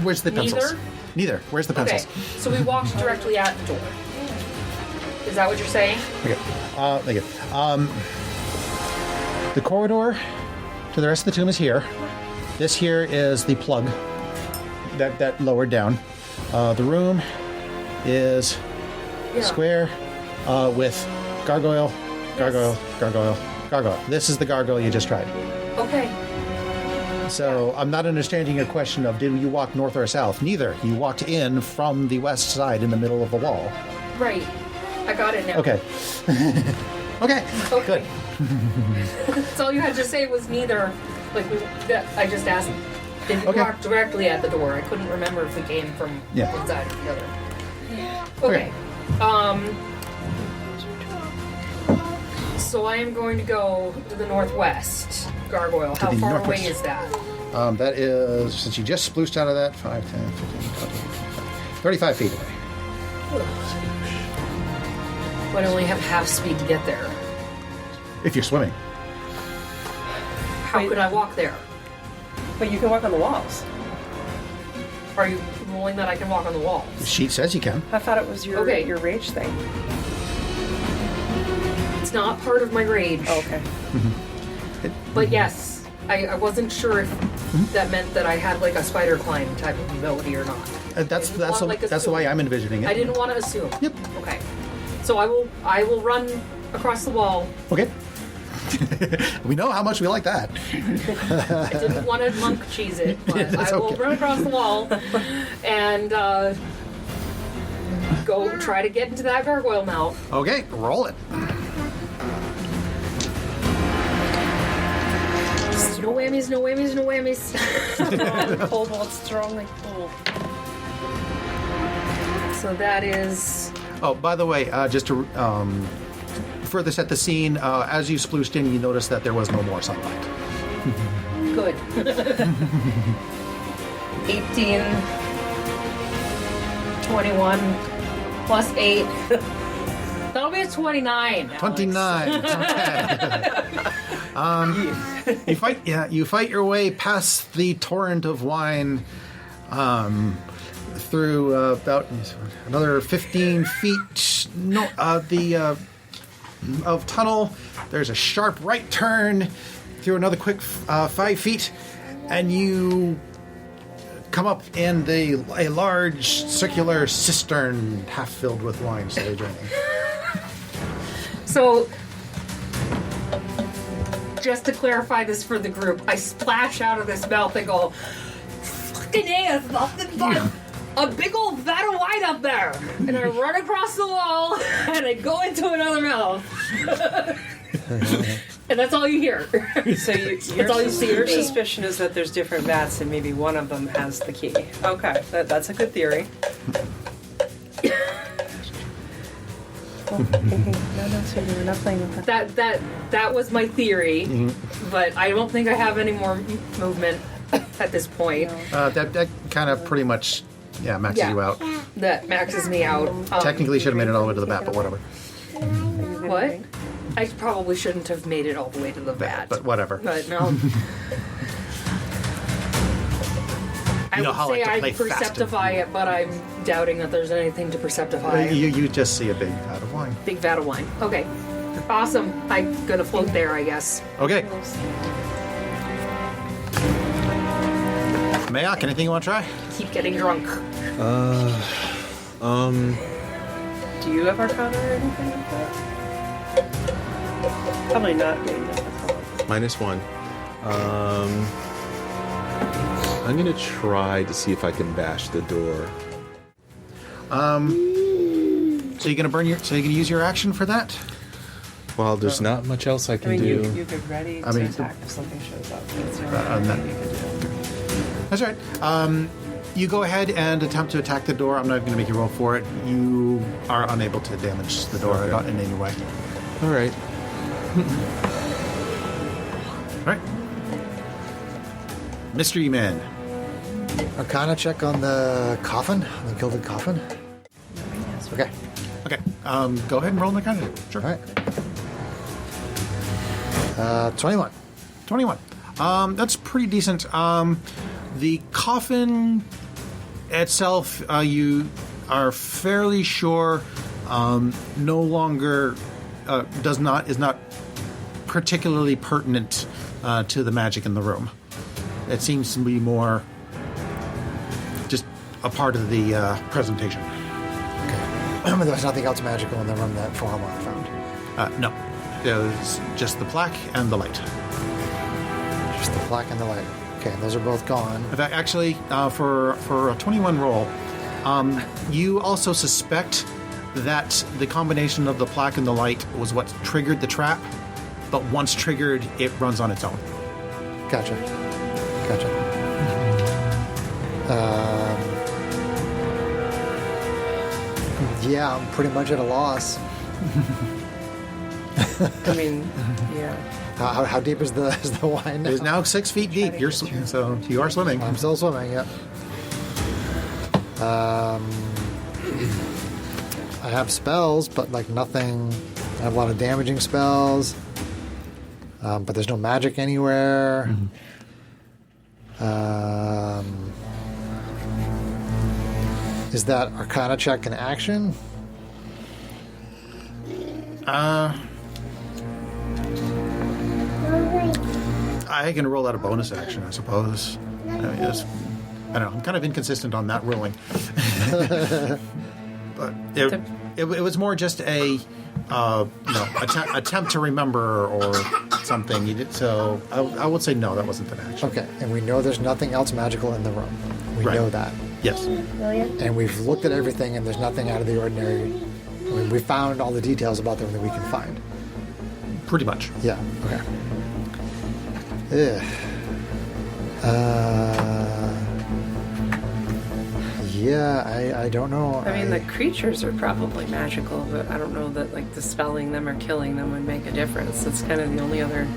Where's the pencils? Neither. Where's the pencils? Okay, so we walked directly at the door. Is that what you're saying? Okay. Thank you. The corridor to the rest of the tomb is here. This here is the plug that lowered down. The room is Yeah. square with gargoyle, gargoyle, gargoyle, gargoyle. This is the gargoyle you just tried. Okay. So I'm not understanding your question of did you walk north or south? Neither. You walked in from the west side in the middle of the wall. Right. I got it now. Okay. Okay. Okay. That's all you had to say was neither. I just asked. Did we Okay. walk directly at the door? I couldn't remember if we came from Yeah. one side or the other. Okay. So I am going to go to the northwest gargoyle. How the far northwest. away is that? That is, since you just splooshed out of that, 5, 10, 15, 20, 35 feet away. But I only have half speed to get there. If you're swimming. How Wait. could I walk there? But you can walk on the walls. Are you ruling that I can walk on the walls? She says you can. I thought it was your Okay. your rage thing. It's not part of my rage. Oh, okay. But yes, I wasn't sure if that meant that I had like a spider climb type of ability or not. That's I didn't want, like, the way I'm envisioning it. I didn't want to assume. Yep. Okay. So I will run across the wall. Okay. We know how much we like that. I didn't want to monk cheese it, but That's I will okay. run across the wall and go try to get into that gargoyle mouth. Okay, roll it. No whammies, no whammies, no whammies. Kobold's strongly pulled. So that is Oh, by the way, just to further set the scene, as you splooshed in, you noticed that there was no more sunlight. good. 18, 21, plus 8. That'll be a 29. Alex. 29. Okay. You fight your way past the torrent of wine through about another 15 feet of tunnel. There's a sharp right turn through another quick 5 feet, and you come up in a large circular cistern half filled with wine slowly draining. So, just to clarify this for the group, I splash out of this mouth and go, fucking A, it's nothing but a big old vat of wine up there. And I run across the wall and I go into another mouth. And that's all you hear. So all you see your of me. suspicion is that there's different vats and maybe one of them has the key. Okay, that's a good theory. No, so you're not playing with that. That was my theory, but I don't think I have any more movement at this point. That kind of pretty much, maxes Yeah. you out. That maxes me out. Technically should have made it all the way to the bat, but whatever. What? I probably shouldn't have made it all the way to the vat. But whatever. But no. I know would how I say like to I play fast and perceptify it, but I'm doubting that there's anything to perceptify. You just see a big vat of wine. Big vat of wine. Okay. Awesome. I'm gonna float there, I guess. Okay. Mayak, anything you want to try? Keep getting drunk. Do you have Arcana or anything like that? Probably not being difficult. -1. I'm gonna try to see if I can bash the door. So you're gonna use your action for that? Well, there's not much else I can I mean, do. you could ready to attack if something shows up. That's the only thing you could do. That's right. You go ahead and attempt to attack the door. I'm not going to make you roll for it. You are unable to damage the door Okay. in any way. All right. All right. Mystery Man. Arcana check on the coffin, the gilded coffin. Okay. Okay. Go ahead and roll the kind of sure. All right. 21. 21. That's pretty decent. The coffin itself, you are fairly sure, no longer is not particularly pertinent to the magic in the room. It seems to be more just a part of the presentation. Okay. There was nothing else magical in the room that Foreman found. No, there's just the plaque and the light. Just the plaque and the light. Okay, those are both gone. In fact, actually, for a 21 roll, you also suspect that the combination of the plaque and the light was what triggered the trap, but once triggered, it runs on its own. Gotcha. Yeah, I'm pretty much at a loss. I mean, yeah. How deep is the wine now? It is now 6 feet deep. So you are swimming. I'm still swimming, yeah. I have spells, but like nothing. I have a lot of damaging spells, but there's no magic anywhere. Is that Arcana check an action? I can roll out a bonus action, I suppose. I mean, I don't know. I'm kind of inconsistent on that ruling. But it was more just a attempt to remember or something. You did, so I would say no, that wasn't an action. Okay, and we know there's nothing else magical in the room. We Right. know that. Yes. And we've looked at everything, and there's nothing out of the ordinary. I mean, we found all the details about them that we can find. Pretty much. Yeah, okay. Ugh. Yeah, I don't know. I mean, the creatures are probably magical, but I don't know that like dispelling them or killing them would make a difference. That's kind of the only other.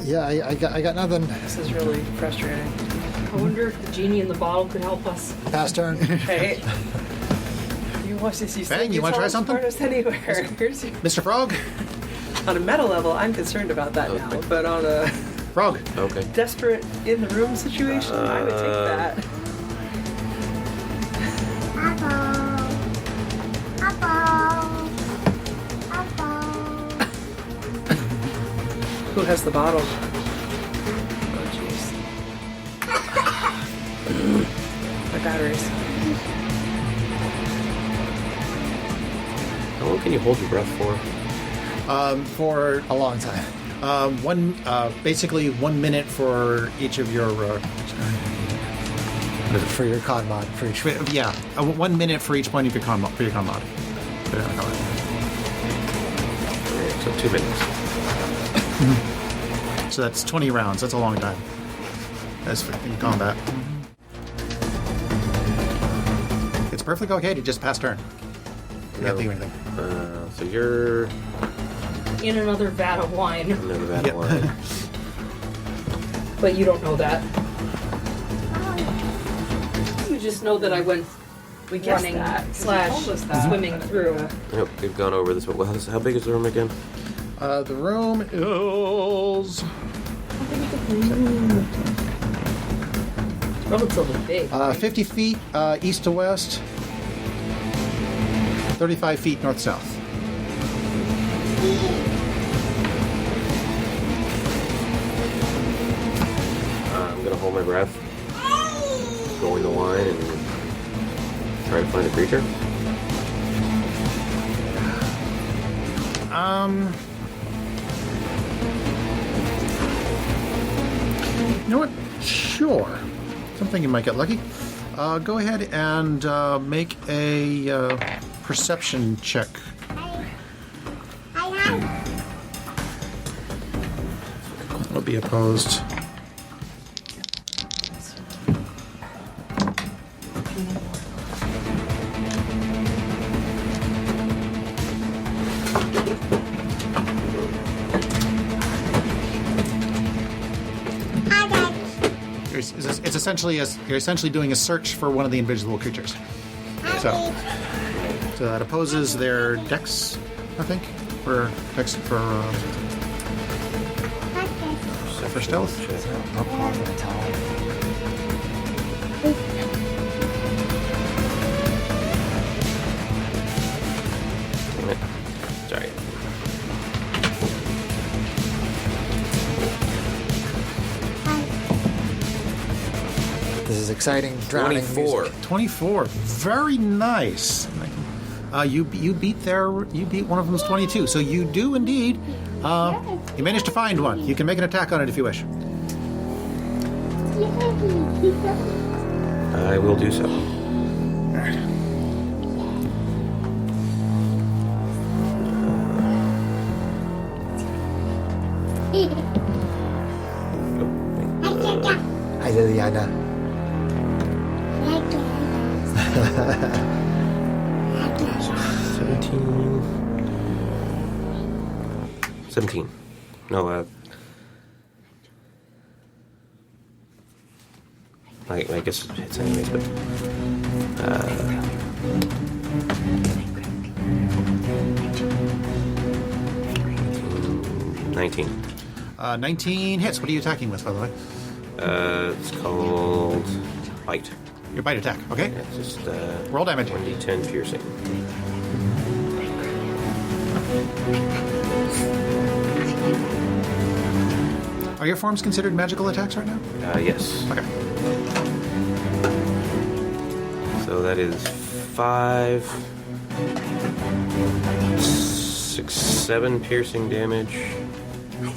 Yeah, I got nothing. This is really frustrating. I wonder if the genie in the bottle could help us. Pass turn. Hey, you want to see? Fang, you wanna try something? Anywhere. Here's your- Mr. Frog? on a meta level, I'm concerned about that now, but on a Frog. Okay. desperate in the room situation, I would take that. Who has the bottle? Oh, jeez. My batteries. How long can you hold your breath for? For A long time. basically 1 minute for each of your. For your con mod. For each. Yeah, 1 minute for each point of your con mod. Okay, so 2 minutes. So that's 20 rounds. That's a long time. That's in combat. It's perfectly okay to just pass turn. You can't think of anything. So you're In another vat of wine. another bad Yep. one. But you don't know that. You just know that I went We guessed running that, 'cause you slash told us that. swimming through. Yep, we've gone over this. Well, how big is the room again? The room is Relatively big. 50 feet east to west, 35 feet north south. I'm gonna hold my breath, go in the wine, and try to find a creature. You know what? Sure. Something you might get lucky. Go ahead and make a perception check. Will be opposed. It's essentially you're essentially doing a search for one of the invisible creatures. So that opposes their dex, I think, for dex for stealth. No problem at all. Damn it. Sorry. This is exciting. Drowning 24. music. 24, very nice. You beat one of them's 22, so you do indeed. You managed to find one. You can make an attack on it if you wish. I will do so. Hi, Liliana. 17. No, I guess it hits anyways, but 19. 19 hits. What are you attacking with, by the way? It's called bite. Your bite attack. Okay. It's just Roll damage. 1d10 piercing. Are your forms considered magical attacks right now? Yes. Okay. So that is 5, 6, 7 piercing damage. And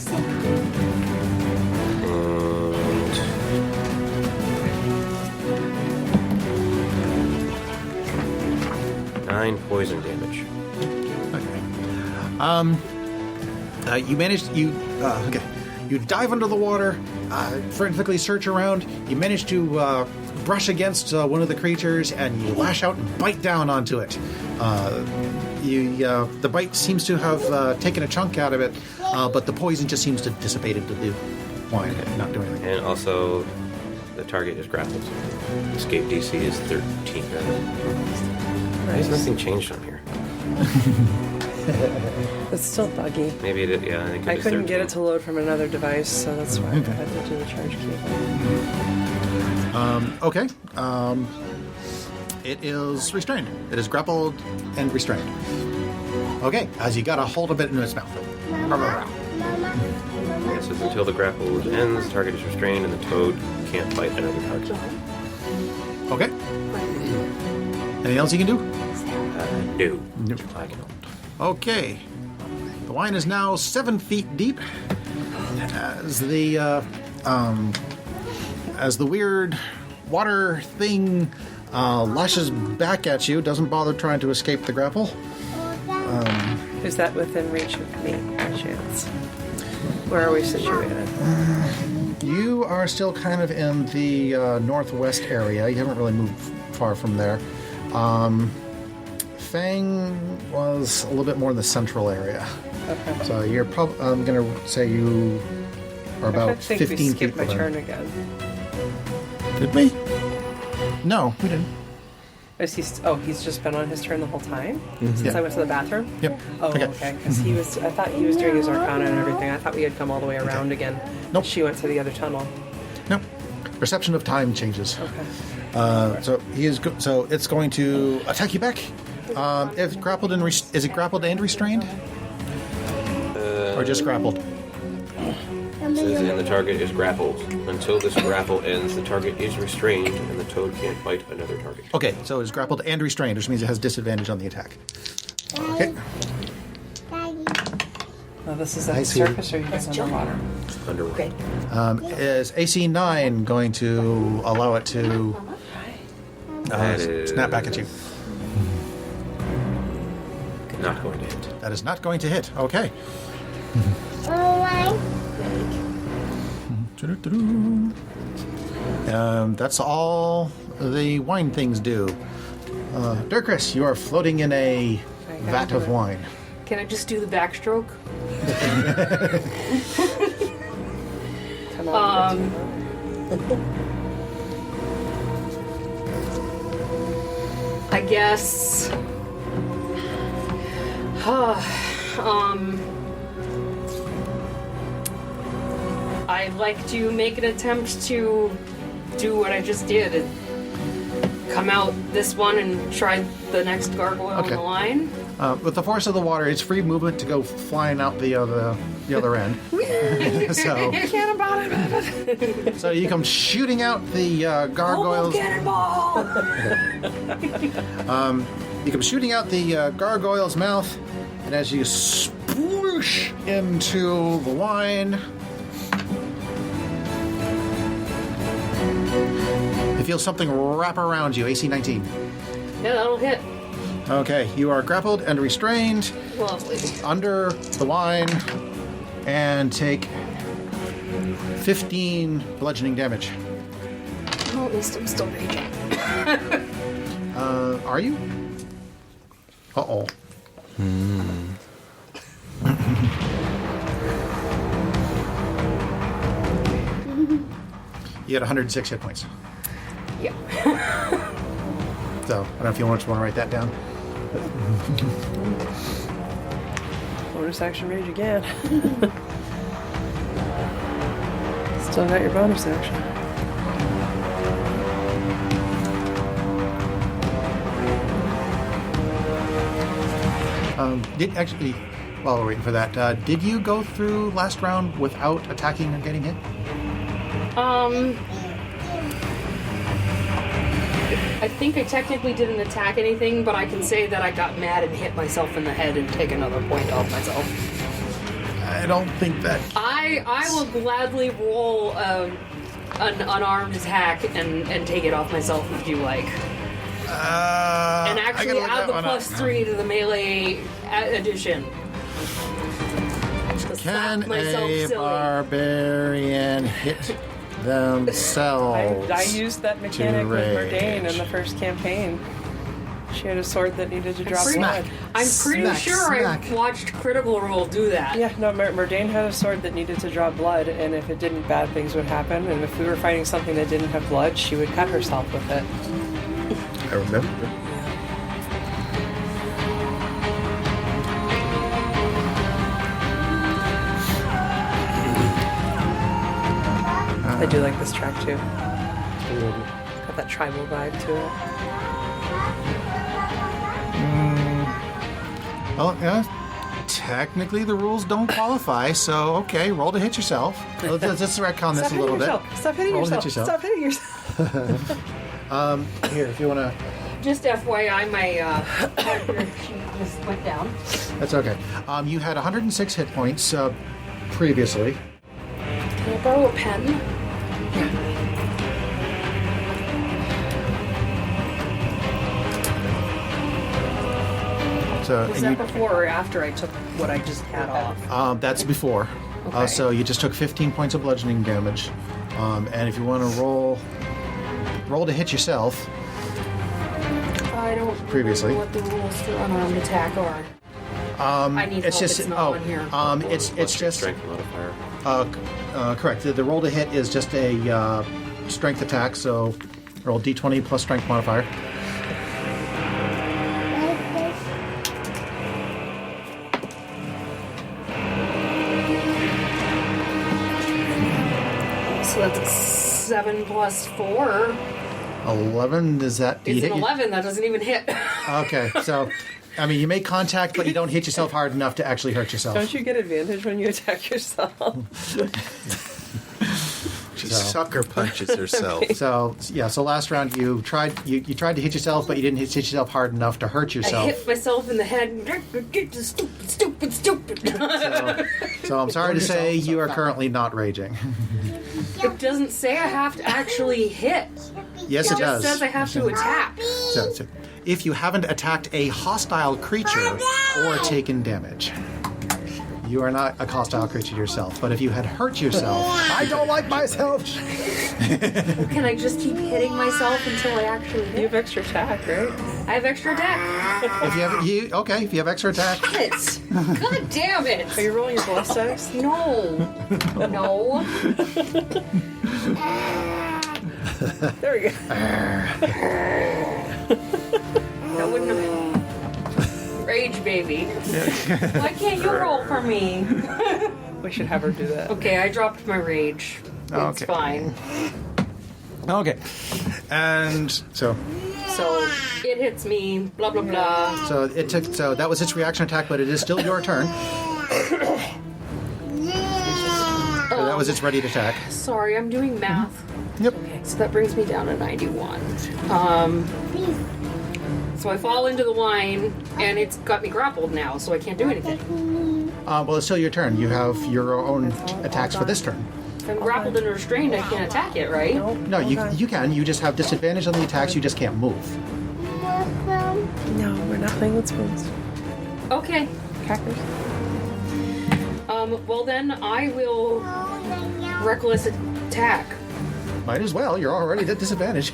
9 poison damage. Okay. You dive under the water, frantically search around. You manage to brush against one of the creatures, and you lash out and bite down onto it. The bite seems to have taken a chunk out of it, but the poison just seems to dissipate into the wine and not do anything. And also, the target is grappled. Escape DC is 13. Why has nothing changed on here? It's still buggy. Maybe it. Yeah, I think I is couldn't 13. get it to load from another device, so that's why I had to do the charge key. Okay. It is restrained. It is grappled and restrained. Okay, as you got a hold of it in its mouth. Yeah, it says until the grapple ends, the target is restrained, and the toad can't bite another target. Okay. Anything else you can do? No. Nope. I cannot. Okay. The wine is now 7 feet deep. As the weird water thing lashes back at you, doesn't bother trying to escape the grapple. Is that within reach of me, by chance? Where are we situated? You are still kind of in the northwest area. You haven't really moved far from there. Fang was a little bit more in the central area. Okay. So you're probably, I'm going to say you are I about think 15 we skipped feet my from turn there. again. Did we? No, we didn't. Is he he's just been on his turn the whole time? Since Yeah. I went to the bathroom? Yep. Oh, okay. Because I thought he was doing his Arcana and everything. I thought we had come all the way around again. Nope. She went to the other tunnel. No. Perception of time changes. Okay. So he is. So it's going to attack you back. It's grappled and is it grappled and restrained, or just grappled? It says, and the target is grappled. Until this grapple ends, the target is restrained, and the toad can't bite another target. Okay, so it's grappled and restrained, which means it has disadvantage on the attack. Okay. Oh, this is at the I see. surface or you guys underwater? Underwater. Is AC 9 going to allow it to That is snap back at you? not going to hit. That is not going to hit. Okay. That's all the wine things do. Dirkris, you are floating in a vat of wine. Can I just do the backstroke? Come on. I guess. I'd like to make an attempt to do what I just did and come out this one and try the next gargoyle on Okay. the line. With the force of the water, it's free movement to go flying out the other end. so, Can't about it. so you come shooting out the gargoyles. Cannonball! You come shooting out the gargoyle's mouth, and as you sploosh into the wine, you feel something wrap around you. AC 19. Yeah, that'll hit. Okay, you are grappled and restrained Lovely. under the wine, and take 15 bludgeoning damage. Well, at least I'm still raging. Are you? Uh-oh. You had 106 hit points. Yeah. So, I don't know if you want to write that down. Bonus action rage again. Still got your bonus action. Did actually, while we're waiting for that, did you go through last round without attacking or getting hit? I think I technically didn't attack anything, but I can say that I got mad and hit myself in the head and take another point off myself. I don't think that. I will gladly roll an unarmed attack and take it off myself if you like. And actually add the +3 to the melee addition. Just Can slap myself a silly. barbarian hit themselves? I used that mechanic with rage. Murdane in the first campaign. She had a sword that needed to drop Pretty- blood. I'm pretty Smack, sure smack. I watched Critical Role do that. Yeah, no, Murdane had a sword that needed to draw blood, and if it didn't, bad things would happen. And if we were fighting something that didn't have blood, she would cut herself with it. I remember. I do like this track too. Got that tribal vibe to it. Well, yeah. Technically, the rules don't qualify, so okay, roll to hit yourself. Let's retcon this Stop a hitting little bit. yourself. Stop hitting Roll to hit yourself. yourself. Stop hitting yourself. Here, if you want to. Just FYI, my character sheet just went down. That's okay. You had 106 hit points previously. Can I borrow a pen? So, Was and that before or after I took what I just had off? that's before. Okay. So you just took 15 points of bludgeoning damage. And if you want to roll to hit yourself, I don't Previously. remember what the rules for unarmed attack are. I need it's help. just It's not on here. it's Plus your just strength modifier. correct. The roll to hit is just a strength attack. So roll d20 plus strength modifier. So that's 7 plus 4. 11. Does that? do you It's an hit you- 11. That doesn't even hit. Okay, so I mean, you make contact, but you don't hit yourself hard enough to actually hurt yourself. Don't you get advantage when you attack yourself? She sucker punches herself. So yeah, so last round you tried to hit yourself, but you didn't hit yourself hard enough to hurt I yourself. hit myself in the head. Get the stupid. So I'm sorry to say you are currently not raging. It doesn't say I have to actually hit. Yes, It it just does. says I have to attack. So if you haven't attacked a hostile creature or taken damage, you are not a hostile creature yourself. But if you had hurt yourself, I don't like myself. Can I just keep hitting myself until I actually You hit? have extra attack, right? I have extra attack. If you have extra attack, It. God damn Are it. you rolling your bless dice? No. No. There we go. That wouldn't have. Rage, baby. Why can't you roll for me? We should have her do that. Okay, I dropped my rage. It's Okay. fine. okay, and so So it hits me, blah, blah, blah. so it took so that was its reaction attack, but it is still your turn. So that was its ready to attack. Sorry, I'm doing math. Yep. Okay, so that brings me down to 91. So I fall into the wine, and it's got me grappled now, so I can't do anything. Well, it's still your turn. You have your own attacks for this turn. If I'm grappled and restrained, I can't attack it, right? No, you can. You just have disadvantage on the attacks. You just can't move. No, we're not playing with spoons. Okay. Crackers. Well then, I will reckless attack. Might as well. You're already at disadvantage.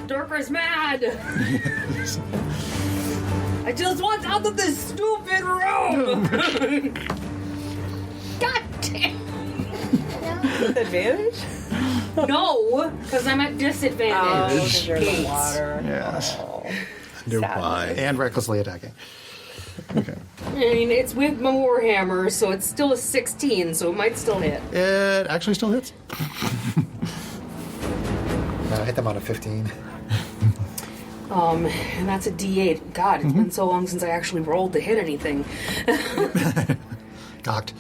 Dorker's mad! I just want out of this stupid room! God damn! With advantage? No, because I'm at disadvantage. because you're in the Gates. water. Yes. Under Sad. why? And recklessly attacking. Okay. I mean, it's with my warhammer, so it's still a 16, so it might still hit. It actually still hits. I hit them on a 15. And that's a D8. God, it's been so long since I actually rolled to hit anything. Cocked.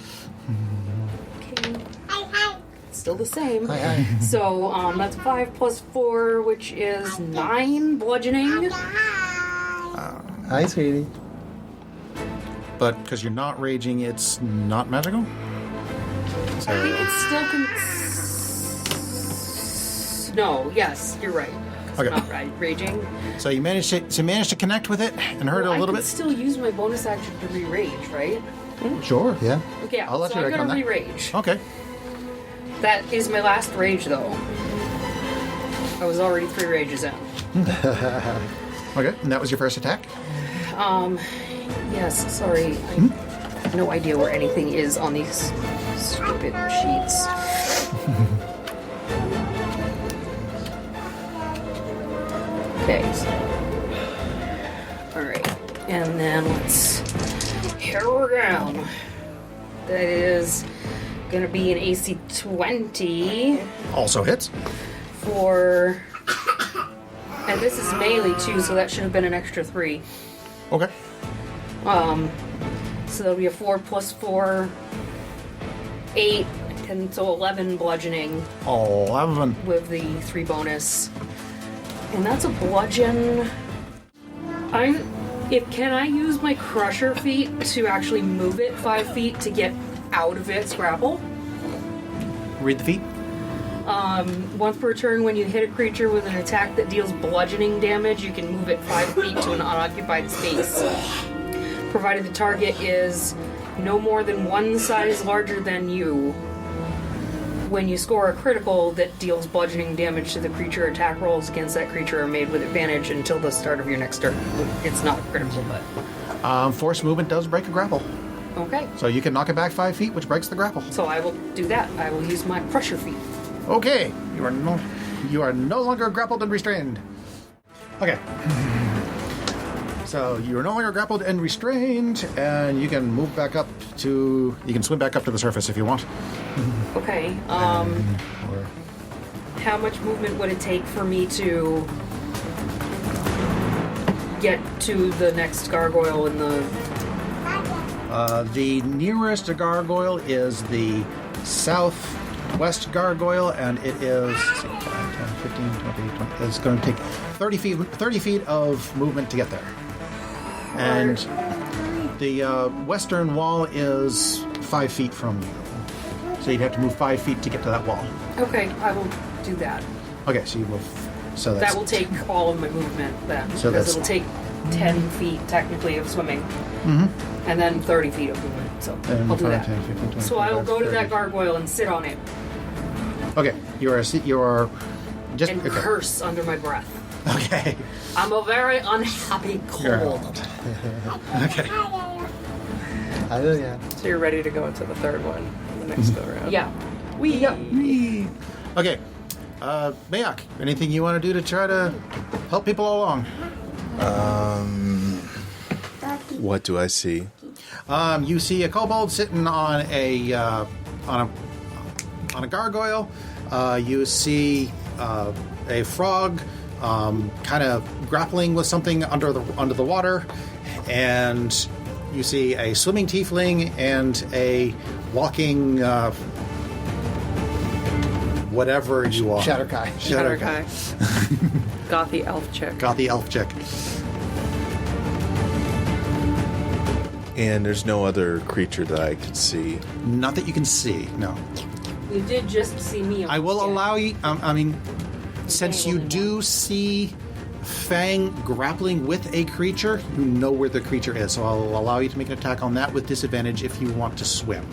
Still the same. Hi. So that's 5 plus 4, which is 9 bludgeoning. Hi, sweetie. But because you're not raging, it's not magical? I think it's still No, yes, you're right. 'Cause Okay. I'm not raging. So you managed to connect with it and hurt it a I little can bit? still use my bonus action to re-rage, right? Sure. Yeah. Okay, I'll let so you I'm rec on gonna that. re-rage. Okay. That is my last rage, though. I was already 3 rages in. Okay. And that was your first attack? Yes, sorry. I have no idea where anything is on these stupid sheets. Okay. Alright. And then let's harrow down. That is gonna be an AC 20 Also hits. for. And this is melee too, so that should have been an extra 3. Okay. So that'll be a 4 plus 4, 8, and so 11 bludgeoning 11. with the 3 bonus. And that's a bludgeon. Can I use my crusher feat to actually move it 5 feet to get out of its grapple? Read the feat. Once per turn, when you hit a creature with an attack that deals bludgeoning damage, you can move it 5 feet to an unoccupied space, provided the target is no more than 1 size larger than you. When you score a critical that deals bludgeoning damage to the creature, attack rolls against that creature are made with advantage until the start of your next turn. It's not critical, but Force movement does break a grapple. okay. So you can knock it back 5 feet, which breaks the grapple. So I will do that. I will use my crusher feat. Okay. You are no longer grappled and restrained. Okay. So you are no longer grappled and restrained, and you can move back up to. You can swim back up to the surface if you want. Okay. Or How much movement would it take for me to get to the next gargoyle in the... the nearest gargoyle is the southwest gargoyle, and it is let's see, 5, 10, 15, 20, 20. It's going to take 30 feet of movement to get there. And the western wall is 5 feet from you. So you'd have to move 5 feet to get to that wall. Okay, I will do that. Okay, so you move. So that's, That will take all of my movement then. So because that's- it'll take 10 feet technically of swimming. Mm-hmm. And then 30 feet of movement. So And I'll do 5, that. 10, 15, 20, So I will 25, go to 30. that gargoyle and sit on it Okay, you are just and okay. curse under my breath. Okay. I'm a very unhappy cold. Okay. Yeah. So you're ready to go into the third one, the next go around. Yeah. Okay. Mayak, anything you want to do to try to help people along? What do I see? You see a kobold sitting on a gargoyle. You see a frog kind of grappling with something under the water, and you see a swimming tiefling and a walking whatever you are. Shatterkai. Shatterkai. Gothy elf chick. Got the elf chick. And there's no other creature that I could see. Not that you can see. No. You did just see me. I will Yeah. allow you. Since you do see Fang grappling with a creature, you know where the creature is. So I'll allow you to make an attack on that with disadvantage if you want to swim.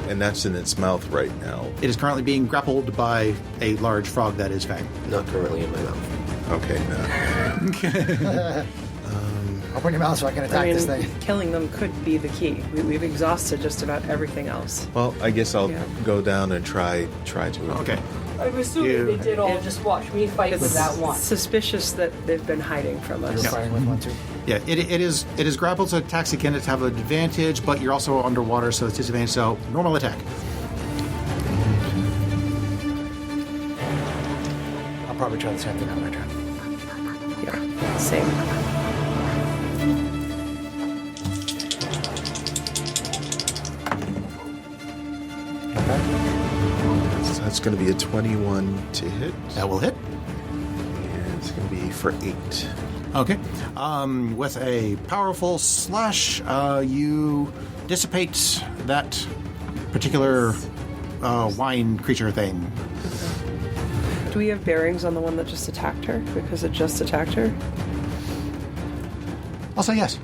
And that's in its mouth right now. It is currently being grappled by a large frog that is Fang. Not currently in my mouth. Okay, no. Open your mouth so I can attack I mean, this thing. killing them could be the key. We've exhausted just about everything else. Well, I guess I'll Yeah. go down and try to. Okay. I'm assuming You- they did all just watch me fight with that one. Suspicious that they've been hiding from us. You're fighting with one too. Yeah, it is grappled, so attacks again to have an advantage, but you're also underwater, so it's disadvantage. So normal attack. I'll probably try the same thing on my turn. Yeah, same. So that's going to be a 21 to hit. That will hit. And it's going to be for 8. Okay. With a powerful slash, you dissipate that particular wine creature thing. Do we have bearings on the one that just attacked her? Because it just attacked her? I'll say yes.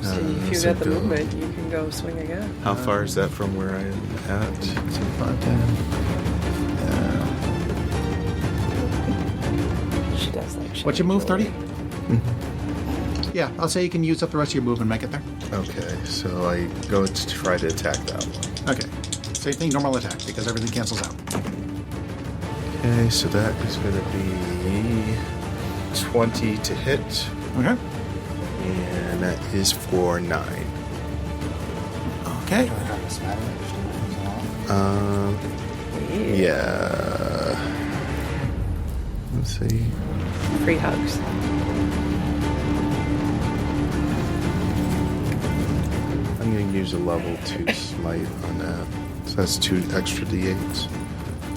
So if you so get the go- movement, you can go swing again. How far is that from where I am at? 5, 10. She does like What's your move, 30? Yeah, I'll say you can use up the rest of your move and make it there. Okay, so I go to try to attack that one. Okay. Same thing, normal attack, because everything cancels out. Okay, so that is going to be 20 to hit, Okay. and that is for 9. Okay. Yeah. Let's see. Free hugs. I'm going to use a level 2 smite on that. So that's 2 extra d8s.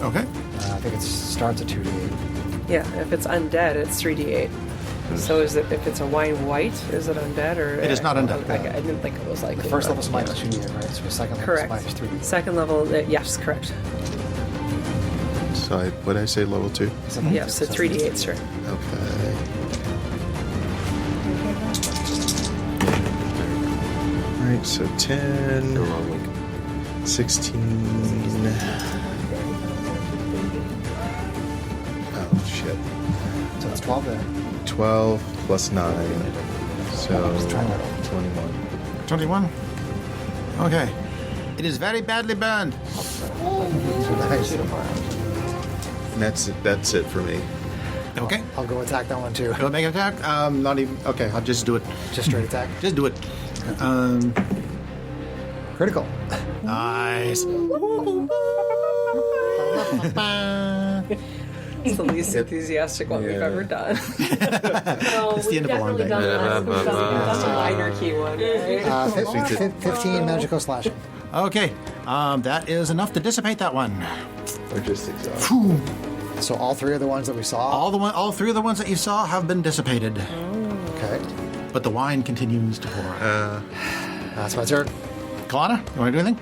Okay. I think it starts at 2d8. Yeah, if it's undead, it's 3d8. So is it if it's a wine white, is it undead or? It is not undead. I didn't think it was like The first level smite is 2d8, right? So the second level Correct. smite is 3d8. Second level, yes, correct. So what did I say, level 2? Yes, so 3d8, sir. Okay. Alright, so 10, The wrong week. 16. Oh, shit. So it's 12 there. 12 plus 9. So Just trying that. 21. 21. Okay. It is very badly burned. Nice. And that's it for me. Okay. I'll go attack that one too. Go make an attack. Not even. Okay, I'll just do it. Just straight attack. Just do it. Critical. Nice. It's the least enthusiastic one we've Yeah. ever done. No, It's the we've end of a long definitely day. done less. We've done That's a less. minor key one, right? 15 magical slashing. Okay. That is enough to dissipate that one. Or just exhaust. So all three of the ones that we saw. All 3 of the ones that you saw have been dissipated, Okay. but the wine continues to pour. That's my turn. Kalana, you want to do anything?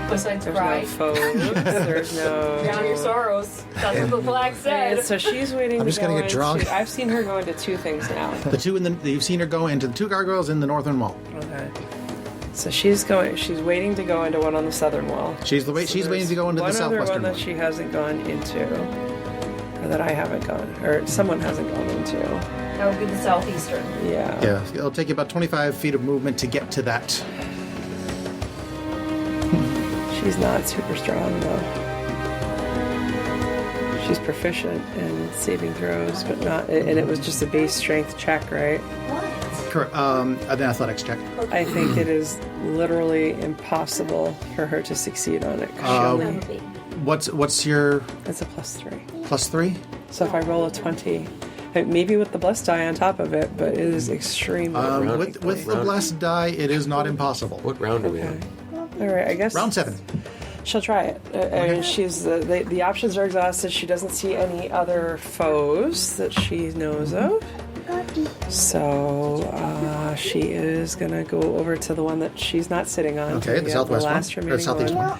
Besides There's cry. no foes. There's no. Drown your sorrows. That's what the flag said. So she's waiting. I'm just to go gonna get drunk. into- I've seen her go into 2 things now. The 2 you've seen her go into the 2 gargoyles in the northern wall. Okay. So she's going. She's waiting to go into one on the southern wall. She's waiting to go into the One other southwestern one one. that she hasn't gone into, or that I haven't gone, or someone hasn't gone into. That would be the southeastern. Yeah. Yeah, it'll take you about 25 feet of movement to get to that. She's not super strong though. She's proficient in saving throws, but not. And it was just a base strength check, right? Correct. An athletics check. I think it is literally impossible for her to succeed on it. 'Cause she only, What's your it's a +3. +3? So if I roll a 20, maybe with the blessed die on top of it, but it is extremely With the blessed die, it is not impossible. What round are we on? All right, I guess Round 7. she'll try it. I mean, she's the options are exhausted. She doesn't see any other foes that she knows of. So she is gonna go over to the one that she's not sitting on. Okay, to the get southwest one, last or remaining southeast one.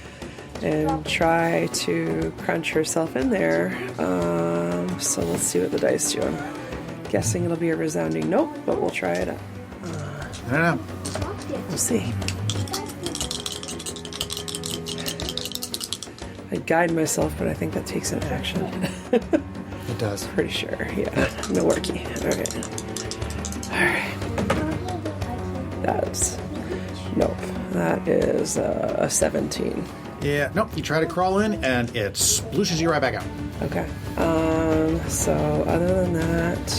and try to crunch herself in there. So let's see what the dice do. I'm guessing it'll be a resounding nope, but we'll try it out. I don't know. We'll see. I guide myself, but I think that takes an action. It does. Pretty sure, yeah. No worky. Okay. Alright. That's. Nope. That is a 17. Yeah, nope. You try to crawl in, and it splooshes you right back out. Okay. So other than that,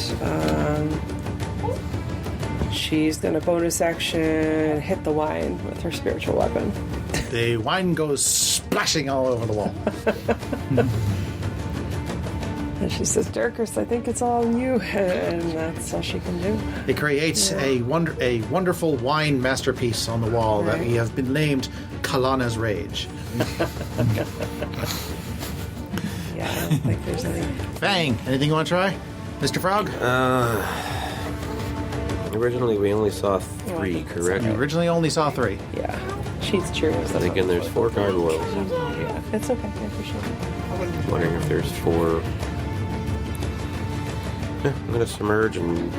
she's gonna bonus action hit the wine with her spiritual weapon. The wine goes splashing all over the wall. And she says, Dirkus, I think it's all you. And that's all she can do. It creates a wonderful wine masterpiece on the wall that we have been named Kalana's Rage. Yeah, I don't think there's any. Fang, anything you want to try? Mr. Frog? Originally, we only saw 3, correct? You originally only saw 3. Yeah. She's true. And again, there's 4 gargoyles. Yeah, it's okay. I appreciate it. Wondering if there's 4. Yeah, I'm gonna submerge and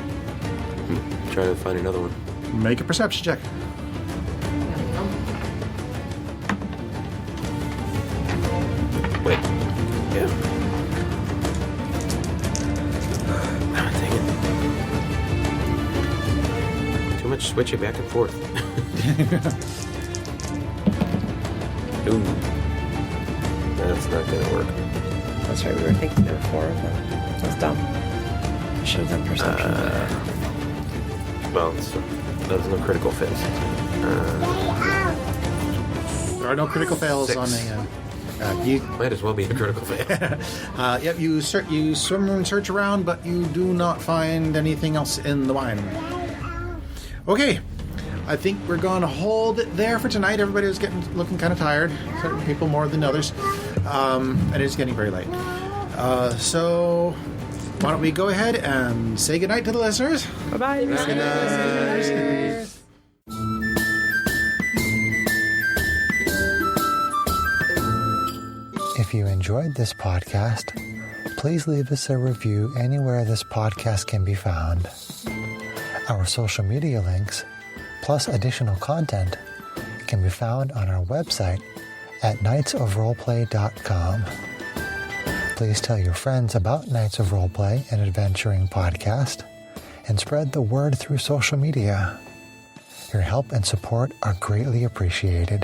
try to find another one. Make a perception check. Wait. Yeah. Ah, dang it. Too much switching back and forth. Ooh. That's not gonna work. That's right. We were thinking there were 4 of them. That's dumb. I should have done perception. Well, there's no critical fails. There are no critical fails 6. on the... you Might as well be a critical fail. Yep, you swim and search around, but you do not find anything else in the wine. Okay, I think we're going to hold it there for tonight. Everybody is looking kind of tired. Certain people more than others, and it's getting very late. So why don't we go ahead and say goodnight to the listeners? Bye-bye. Good night. If you enjoyed this podcast, please leave us a review anywhere this podcast can be found. Our social media links, plus additional content, can be found on our website at knightsofroleplay.com. Please tell your friends about Knights of Roleplay, an adventuring podcast, and spread the word through social media. Your help and support are greatly appreciated.